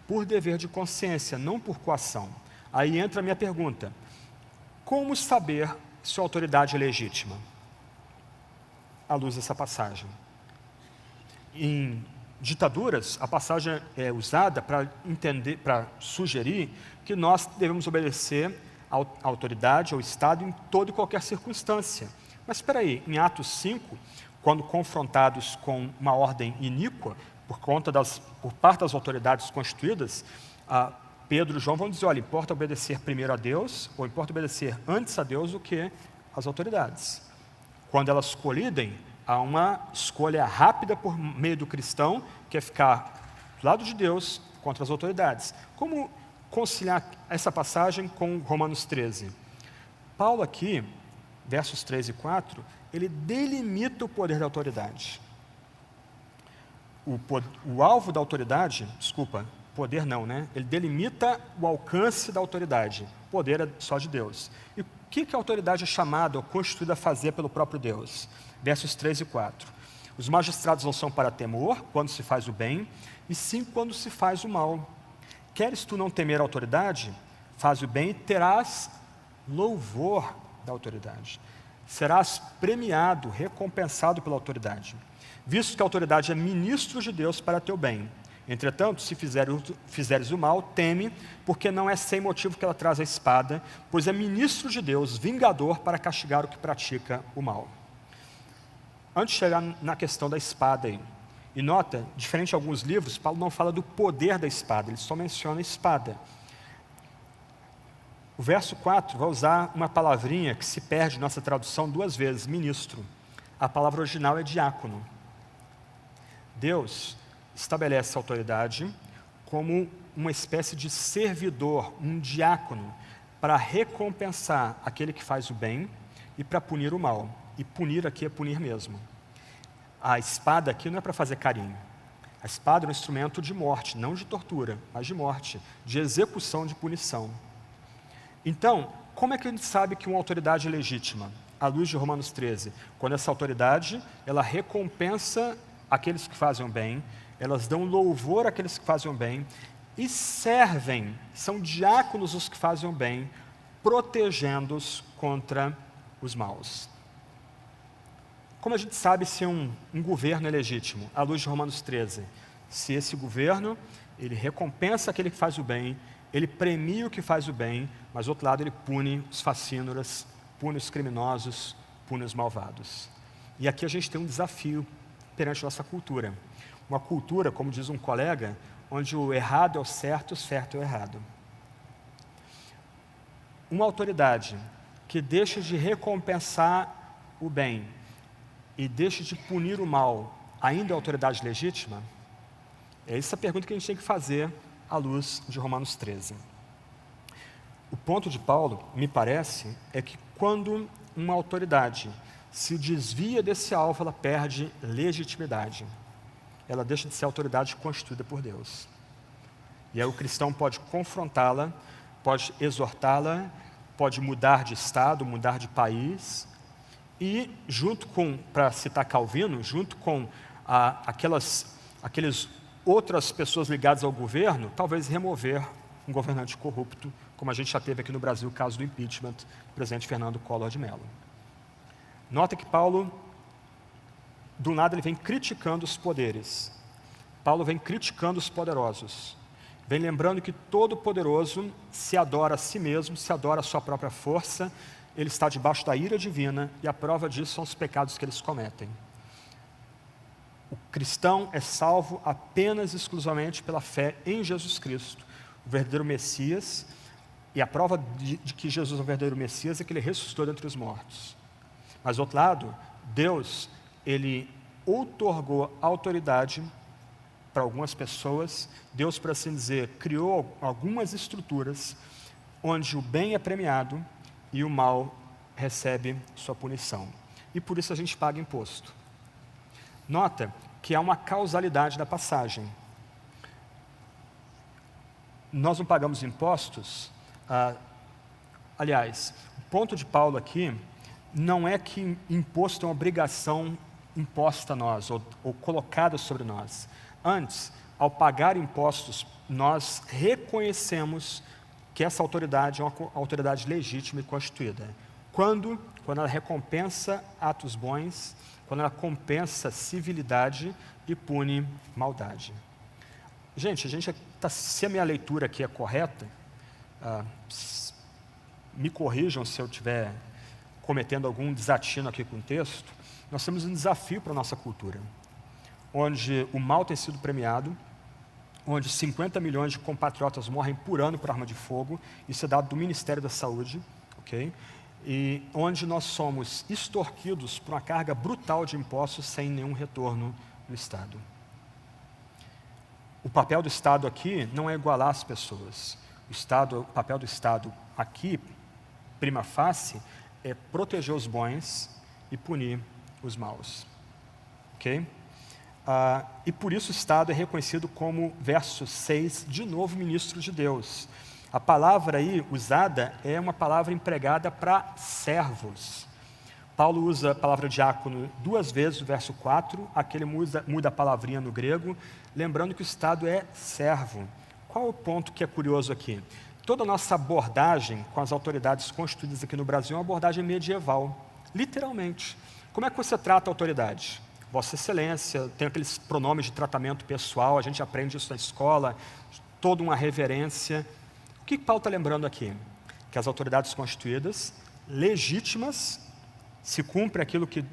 por dever de consciência, não por coação. Aí entra a minha pergunta: como saber se a autoridade é legítima? À luz dessa passagem. Em ditaduras, a passagem é usada para sugerir que nós devemos obedecer à autoridade, ao Estado, em toda e qualquer circunstância. Mas espera aí, em Atos 5, quando confrontados com uma ordem iníqua, por parte das autoridades constituídas, Pedro e João vão dizer, olha, importa obedecer primeiro a Deus, ou importa obedecer antes a Deus do que as autoridades. Quando elas colidem, há uma escolha rápida por meio do cristão, que é ficar do lado de Deus contra as autoridades. Como conciliar essa passagem com Romanos 13? Paulo aqui, versos 3 e 4, ele delimita o poder da autoridade. O alvo da autoridade, poder não, né? Ele delimita o alcance da autoridade. O poder é só de Deus. E o que a autoridade é chamada ou constituída a fazer pelo próprio Deus? Versos 3 e 4. Os magistrados não são para temor, quando se faz o bem, e sim quando se faz o mal. Queres tu não temer a autoridade? Faz o bem e terás louvor da autoridade. Serás premiado, recompensado pela autoridade, visto que a autoridade é ministro de Deus para teu bem. Entretanto, se fizeres o mal, teme, porque não é sem motivo que ela traz a espada, pois é ministro de Deus, vingador para castigar o que pratica o mal. Antes de chegar na questão da espada aí, e nota, diferente de alguns livros, Paulo não fala do poder da espada, ele só menciona a espada. O verso 4 vai usar uma palavrinha que se perde em nossa tradução 2 vezes, ministro. A palavra original é diácono. Deus estabelece a autoridade como uma espécie de servidor, um diácono, para recompensar aquele que faz o bem e para punir o mal. E punir aqui é punir mesmo. A espada aqui não é para fazer carinho. A espada é um instrumento de morte, não de tortura, mas de morte, de execução, de punição. Então, como é que a gente sabe que uma autoridade é legítima? À luz de Romanos 13, quando essa autoridade, ela recompensa aqueles que fazem o bem, elas dão louvor àqueles que fazem o bem e servem, são diáconos os que fazem o bem, protegendo-os contra os maus. Como a gente sabe se um governo é legítimo? À luz de Romanos 13, se esse governo, ele recompensa aquele que faz o bem, ele premia o que faz o bem, mas do outro lado ele pune os facínoras, pune os criminosos, pune os malvados. E aqui a gente tem um desafio perante nossa cultura. Uma cultura, como diz um colega, onde o errado é o certo é o errado. Uma autoridade que deixa de recompensar o bem e deixa de punir o mal, ainda é autoridade legítima? É essa a pergunta que a gente tem que fazer à luz de Romanos 13. O ponto de Paulo, me parece, é que quando uma autoridade se desvia desse alvo, ela perde legitimidade. Ela deixa de ser autoridade constituída por Deus. E aí o cristão pode confrontá-la, pode exortá-la, pode mudar de estado, mudar de país, e junto com, para citar Calvino, junto com aquelas outras pessoas ligadas ao governo, talvez remover um governante corrupto, como a gente já teve aqui no Brasil o caso do impeachment do presidente Fernando Collor de Mello. Nota que Paulo, do nada, ele vem criticando os poderes. Paulo vem criticando os poderosos. Vem lembrando que todo poderoso se adora a si mesmo, se adora a sua própria força, ele está debaixo da ira divina e a prova disso são os pecados que eles cometem. O cristão é salvo apenas e exclusivamente pela fé em Jesus Cristo, o verdadeiro Messias, e a prova de que Jesus é o verdadeiro Messias é que ele ressuscitou dentre os mortos. Mas, do outro lado, Deus, ele outorgou autoridade para algumas pessoas. Deus, por assim dizer, criou algumas estruturas onde o bem é premiado e o mal recebe sua punição. E por isso a gente paga imposto. Nota que há uma causalidade da passagem. Nós não pagamos impostos. Aliás, o ponto de Paulo aqui não é que imposto é uma obrigação imposta a nós ou colocada sobre nós. Antes, ao pagar impostos, nós reconhecemos que essa autoridade é uma autoridade legítima e constituída. Quando ela recompensa atos bons, quando ela compensa civilidade e pune maldade. Gente, se a minha leitura aqui é correta, me corrijam se eu estiver cometendo algum desatino aqui com o texto, nós temos um desafio para a nossa cultura, onde o mal tem sido premiado, onde 50 milhões de compatriotas morrem por ano por arma de fogo, isso é dado do Ministério da Saúde, ok? E onde nós somos extorquidos por uma carga brutal de impostos sem nenhum retorno do Estado. O papel do Estado aqui não é igualar as pessoas. O papel do Estado aqui, prima facie, é proteger os bons e punir os maus. Ok? e por isso o Estado é reconhecido como, verso 6, de novo ministro de Deus. A palavra aí usada é uma palavra empregada para servos. Paulo usa a palavra diácono 2 vezes no verso 4, aqui ele muda a palavrinha no grego, lembrando que o Estado é servo. Qual é o ponto que é curioso aqui? Toda a nossa abordagem com as autoridades constituídas aqui no Brasil é uma abordagem medieval, literalmente. Como é que você trata a autoridade? Vossa Excelência, tem aqueles pronomes de tratamento pessoal, a gente aprende isso na escola, toda uma reverência. O que Paulo está lembrando aqui? Que as autoridades constituídas, legítimas, se cumpre aquilo que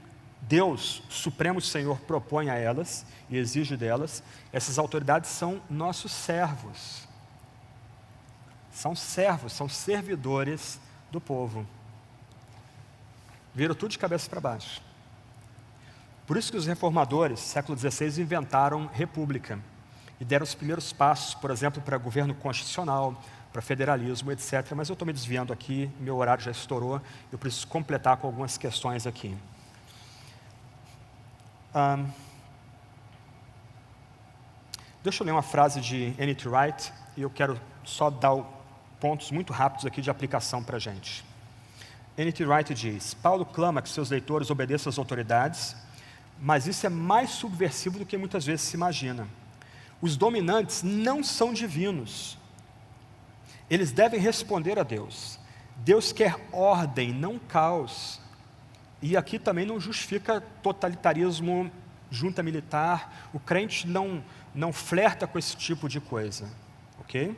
Deus, Supremo Senhor, propõe a elas e exige delas, essas autoridades são nossos servos. São servos, são servidores do povo. Viram tudo de cabeça para baixo. Por isso que os reformadores, século XVI, inventaram república e deram os primeiros passos, por exemplo, para governo constitucional, para federalismo, etc. Mas eu estou me desviando aqui, meu horário já estourou, eu preciso completar com algumas questões aqui. Deixa eu ler uma frase de N.T. Wright, e eu quero só dar pontos muito rápidos aqui de aplicação para a gente. N.T. Wright diz: Paulo clama que seus leitores obedeçam às autoridades, mas isso é mais subversivo do que muitas vezes se imagina. Os dominantes não são divinos. Eles devem responder a Deus. Deus quer ordem, não caos. E aqui também não justifica totalitarismo, junta militar. O crente não flerta com esse tipo de coisa. Ok?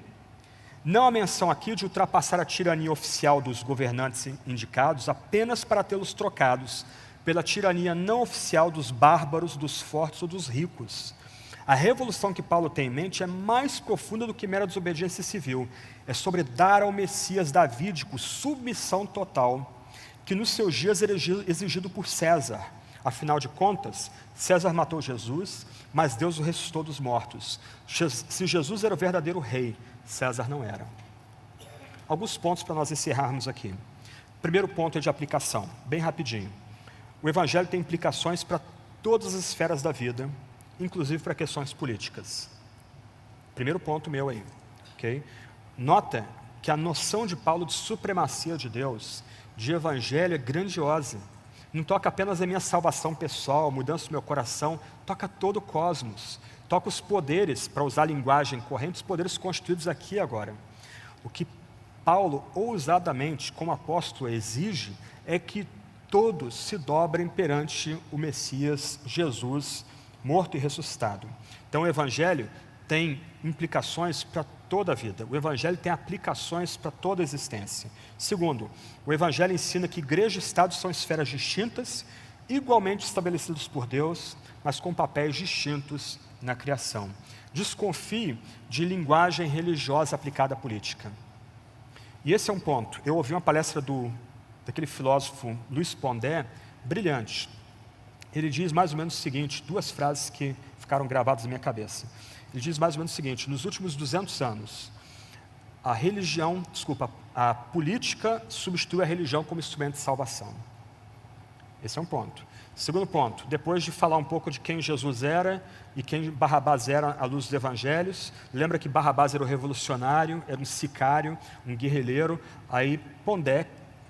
Não há menção aqui de ultrapassar a tirania oficial dos governantes indicados apenas para tê-los trocados pela tirania não oficial dos bárbaros, dos fortes ou dos ricos. A revolução que Paulo tem em mente é mais profunda do que mera desobediência civil. É sobre dar ao Messias davídico submissão total, que nos seus dias era exigido por César. Afinal de contas, César matou Jesus, mas Deus o ressuscitou dos mortos. Se Jesus era o verdadeiro rei, César não era. Alguns pontos para nós encerrarmos aqui. Primeiro ponto é de aplicação, bem rapidinho. O Evangelho tem implicações para todas as esferas da vida, inclusive para questões políticas. Primeiro ponto meu aí. Okay? Nota que a noção de Paulo de supremacia de Deus, de Evangelho, é grandiosa. Não toca apenas a minha salvação pessoal, mudança do meu coração, toca todo o cosmos. Toca os poderes, para usar a linguagem corrente, os poderes constituídos aqui e agora. O que Paulo, ousadamente, como apóstolo, exige é que todos se dobrem perante o Messias, Jesus, morto e ressuscitado. Então o Evangelho tem implicações para toda a vida. O Evangelho tem aplicações para toda a existência. Segundo, o Evangelho ensina que igreja e Estado são esferas distintas, igualmente estabelecidos por Deus, mas com papéis distintos na criação. Desconfie de linguagem religiosa aplicada à política. E esse é um ponto. Eu ouvi uma palestra daquele filósofo Luiz Pondé, brilhante. Ele diz mais ou menos o seguinte, 2 frases que ficaram gravadas na minha cabeça. Ele diz mais ou menos o seguinte: nos últimos 200 anos, a política substitui a religião como instrumento de salvação. Esse é um ponto. Segundo ponto, depois de falar um pouco de quem Jesus era e quem Barrabás era à luz dos evangelhos, lembra que Barrabás era um revolucionário, era um sicário, um guerrilheiro. Aí Pondé,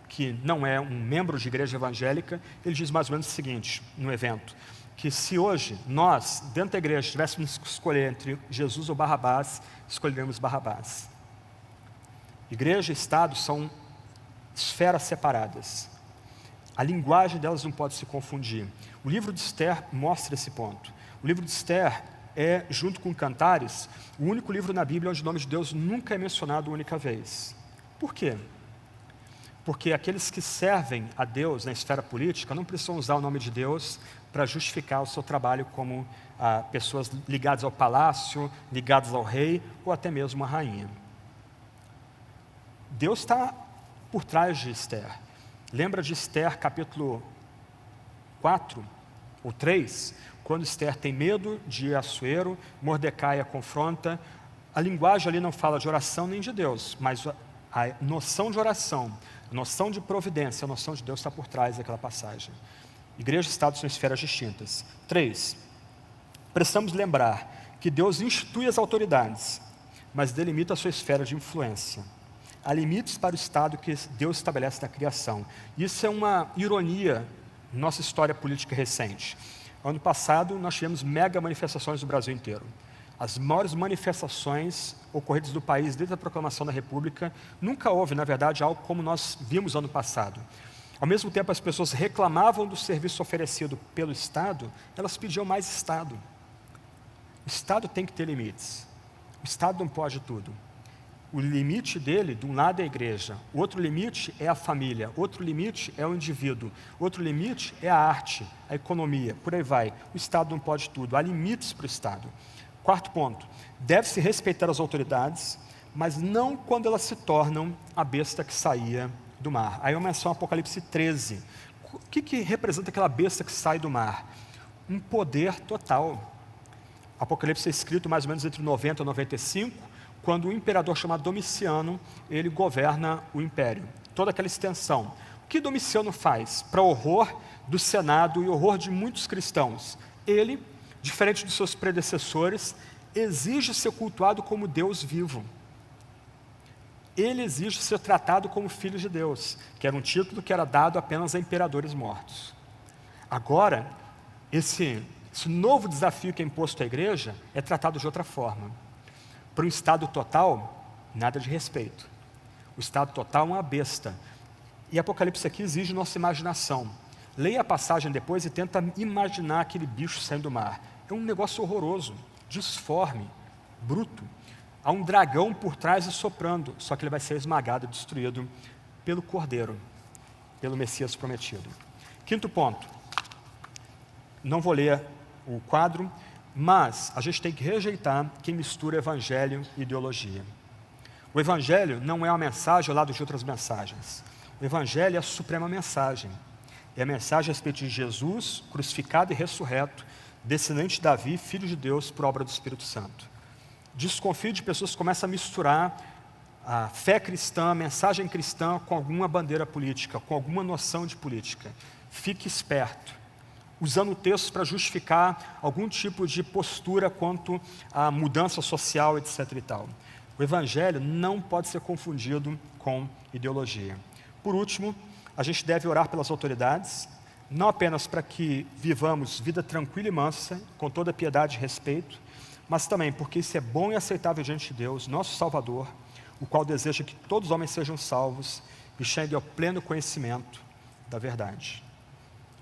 que não é um membro de igreja evangélica, ele diz mais ou menos o seguinte, no evento, que se hoje nós, dentro da igreja, tivéssemos que escolher entre Jesus ou Barrabás, escolheríamos Barrabás. Igreja e Estado são esferas separadas. A linguagem delas não pode se confundir. O livro de Esther mostra esse ponto. O livro de Esther é, junto com Cantares, o único livro na Bíblia onde o nome de Deus nunca é mencionado uma única vez. Por quê? Porque aqueles que servem a Deus na esfera política não precisam usar o nome de Deus para justificar o seu trabalho como pessoas ligadas ao palácio, ligadas ao rei ou até mesmo à rainha. Deus está por trás de Esther. Lembra de Esther capítulo 4 ou 3, quando Esther tem medo de Assuero, Mordecai a confronta. A linguagem ali não fala de oração nem de Deus, mas a noção de oração, a noção de providência, a noção de Deus está por trás daquela passagem. Igreja e Estado são esferas distintas. 3. precisamos lembrar que Deus institui as autoridades, mas delimita a sua esfera de influência. Há limites para o Estado que Deus estabelece na criação. Isso é uma ironia na nossa história política recente. Ano passado, nós tivemos mega manifestações no Brasil inteiro. As maiores manifestações ocorridas no país desde a proclamação da República, nunca houve, na verdade, algo como nós vimos ano passado. Ao mesmo tempo, as pessoas reclamavam do serviço oferecido pelo Estado, elas pediam mais Estado. O Estado tem que ter limites. O Estado não pode tudo. O limite dele, de um lado é a igreja, o outro limite é a família, outro limite é o indivíduo, outro limite é a arte, a economia, por aí vai. O Estado não pode tudo, há limites para o Estado. Quarto ponto, deve-se respeitar as autoridades, mas não quando elas se tornam a besta que saía do mar. Aí eu menciono Apocalipse 13. O que representa aquela besta que sai do mar? Um poder total. Apocalipse é escrito mais ou menos entre 90 e 95, quando o imperador chamado Domiciano, ele governa o império. Toda aquela extensão. O que Domiciano faz? Para horror do Senado e horror de muitos cristãos. Ele, diferente dos seus predecessores, exige ser cultuado como Deus vivo. Ele exige ser tratado como filho de Deus, que era um título que era dado apenas a imperadores mortos. Agora, esse novo desafio que é imposto à igreja é tratado de outra forma. Para um Estado total, nada de respeito. O Estado total é uma besta. E Apocalipse aqui exige nossa imaginação. Leia a passagem depois e tenta imaginar aquele bicho saindo do mar. É um negócio horroroso, disforme, bruto. Há um dragão por trás e soprando, só que ele vai ser esmagado, destruído pelo Cordeiro, pelo Messias prometido. Quinto ponto. Não vou ler o quadro, mas a gente tem que rejeitar quem mistura evangelho e ideologia. O evangelho não é uma mensagem ao lado de outras mensagens. O evangelho é a suprema mensagem. É a mensagem a respeito de Jesus, crucificado e ressurreto, descendente de Davi, filho de Deus, por obra do Espírito Santo. Desconfio de pessoas que começam a misturar a fé cristã, a mensagem cristã com alguma bandeira política, com alguma noção de política. Fique esperto, usando textos para justificar algum tipo de postura quanto à mudança social, etc. e tal. O evangelho não pode ser confundido com ideologia. Por último, a gente deve orar pelas autoridades, não apenas para que vivamos vida tranquila e mansa, com toda piedade e respeito, mas também porque isso é bom e aceitável diante de Deus, nosso Salvador, o qual deseja que todos os homens sejam salvos e cheguem ao pleno conhecimento da verdade.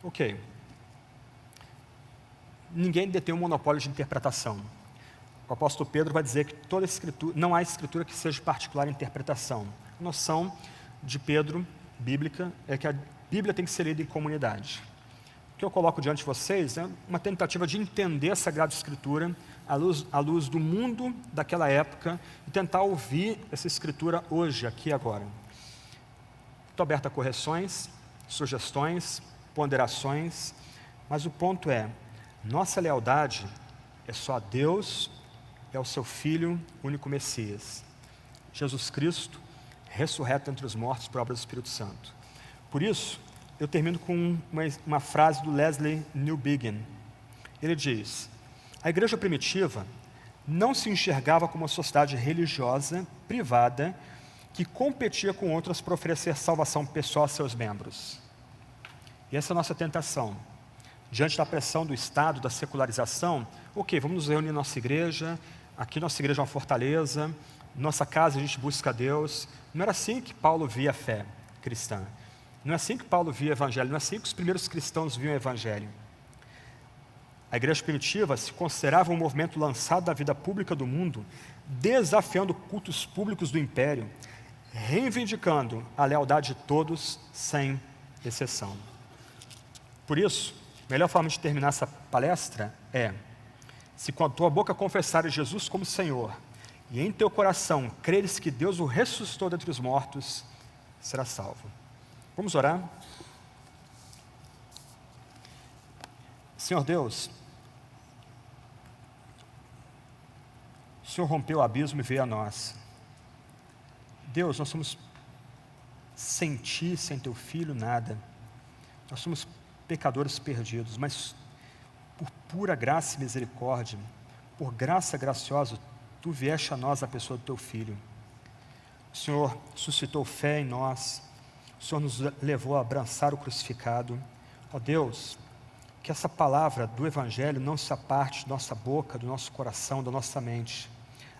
Ok. Ninguém detém um monopólio de interpretação. O apóstolo Pedro vai dizer que toda escritura, não há escritura que seja de particular interpretação. A noção de Pedro, bíblica, é que a Bíblia tem que ser lida em comunidade. O que eu coloco diante de vocês é uma tentativa de entender a Sagrada Escritura à luz do mundo daquela época e tentar ouvir essa Escritura hoje, aqui e agora. Estou aberto a correções, sugestões, ponderações, mas o ponto é, nossa lealdade é só a Deus e ao seu Filho, único Messias, Jesus Cristo, ressurreto entre os mortos por obra do Espírito Santo. Por isso, eu termino com uma frase do Leslie Newbigin. Ele diz: a igreja primitiva não se enxergava como uma sociedade religiosa, privada, que competia com outras para oferecer salvação pessoal a seus membros. E essa é a nossa tentação. Diante da pressão do Estado, da secularização, ok, vamos nos reunir na nossa igreja, aqui nossa igreja é uma fortaleza, nossa casa a gente busca a Deus. Não era assim que Paulo via a fé cristã. Não é assim que Paulo via o evangelho, não é assim que os primeiros cristãos viam o evangelho. A igreja primitiva se considerava um movimento lançado da vida pública do mundo, desafiando cultos públicos do império, reivindicando a lealdade de todos, sem exceção. Por isso, a melhor forma de terminar essa palestra é: se com a tua boca confessares Jesus como Senhor, e em teu coração creres que Deus o ressuscitou dentre os mortos, serás salvo. Vamos orar? Senhor Deus, o Senhor rompeu o abismo e veio a nós. Deus, nós somos sem Ti, sem Teu Filho, nada. Nós somos pecadores perdidos, mas por pura graça e misericórdia, por graça graciosa, tu vieste a nós na pessoa do teu Filho. O Senhor suscitou fé em nós, o Senhor nos levou a abraçar o crucificado. Ó Deus, que essa palavra do Evangelho não se aparte da nossa boca, do nosso coração, da nossa mente.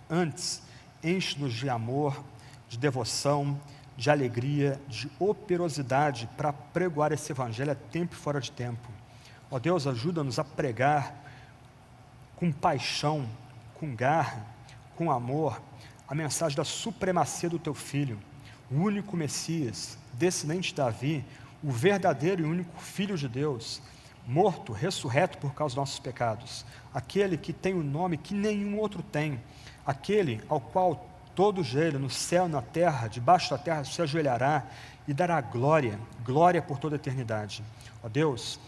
Antes, enche-nos de amor, de devoção, de alegria, de operosidade para pregoar esse Evangelho a tempo e fora de tempo. Ó Deus, ajuda-nos a pregar com paixão, com garra, com amor, a mensagem da supremacia do Teu Filho, o único Messias, descendente de Davi, o verdadeiro e único Filho de Deus, morto, ressurreto por causa dos nossos pecados, aquele que tem o nome que nenhum outro tem, aquele ao qual todo joelho no céu, na terra, debaixo da terra se ajoelhará e dará glória, glória por toda a eternidade. Ó Deus,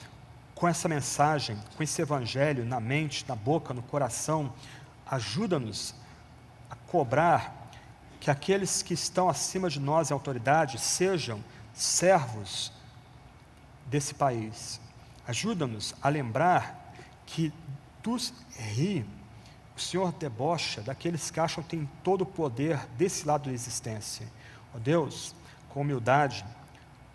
com essa mensagem, com esse Evangelho na mente, na boca, no coração, ajuda-nos a cobrar que aqueles que estão acima de nós em autoridade sejam servos desse país. Ajuda-nos a lembrar que tu ri, o Senhor debocha daqueles que acham que têm todo o poder desse lado da existência. Ó Deus, com humildade,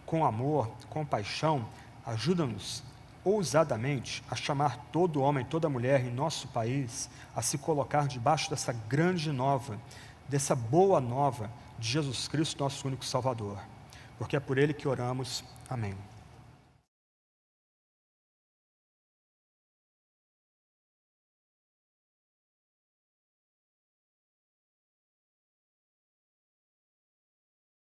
com amor, com paixão, ajuda-nos ousadamente a chamar todo homem, toda mulher em nosso país a se colocar debaixo dessa grande nova, dessa boa nova de Jesus Cristo, nosso único Salvador. Porque é por Ele que oramos. Amém.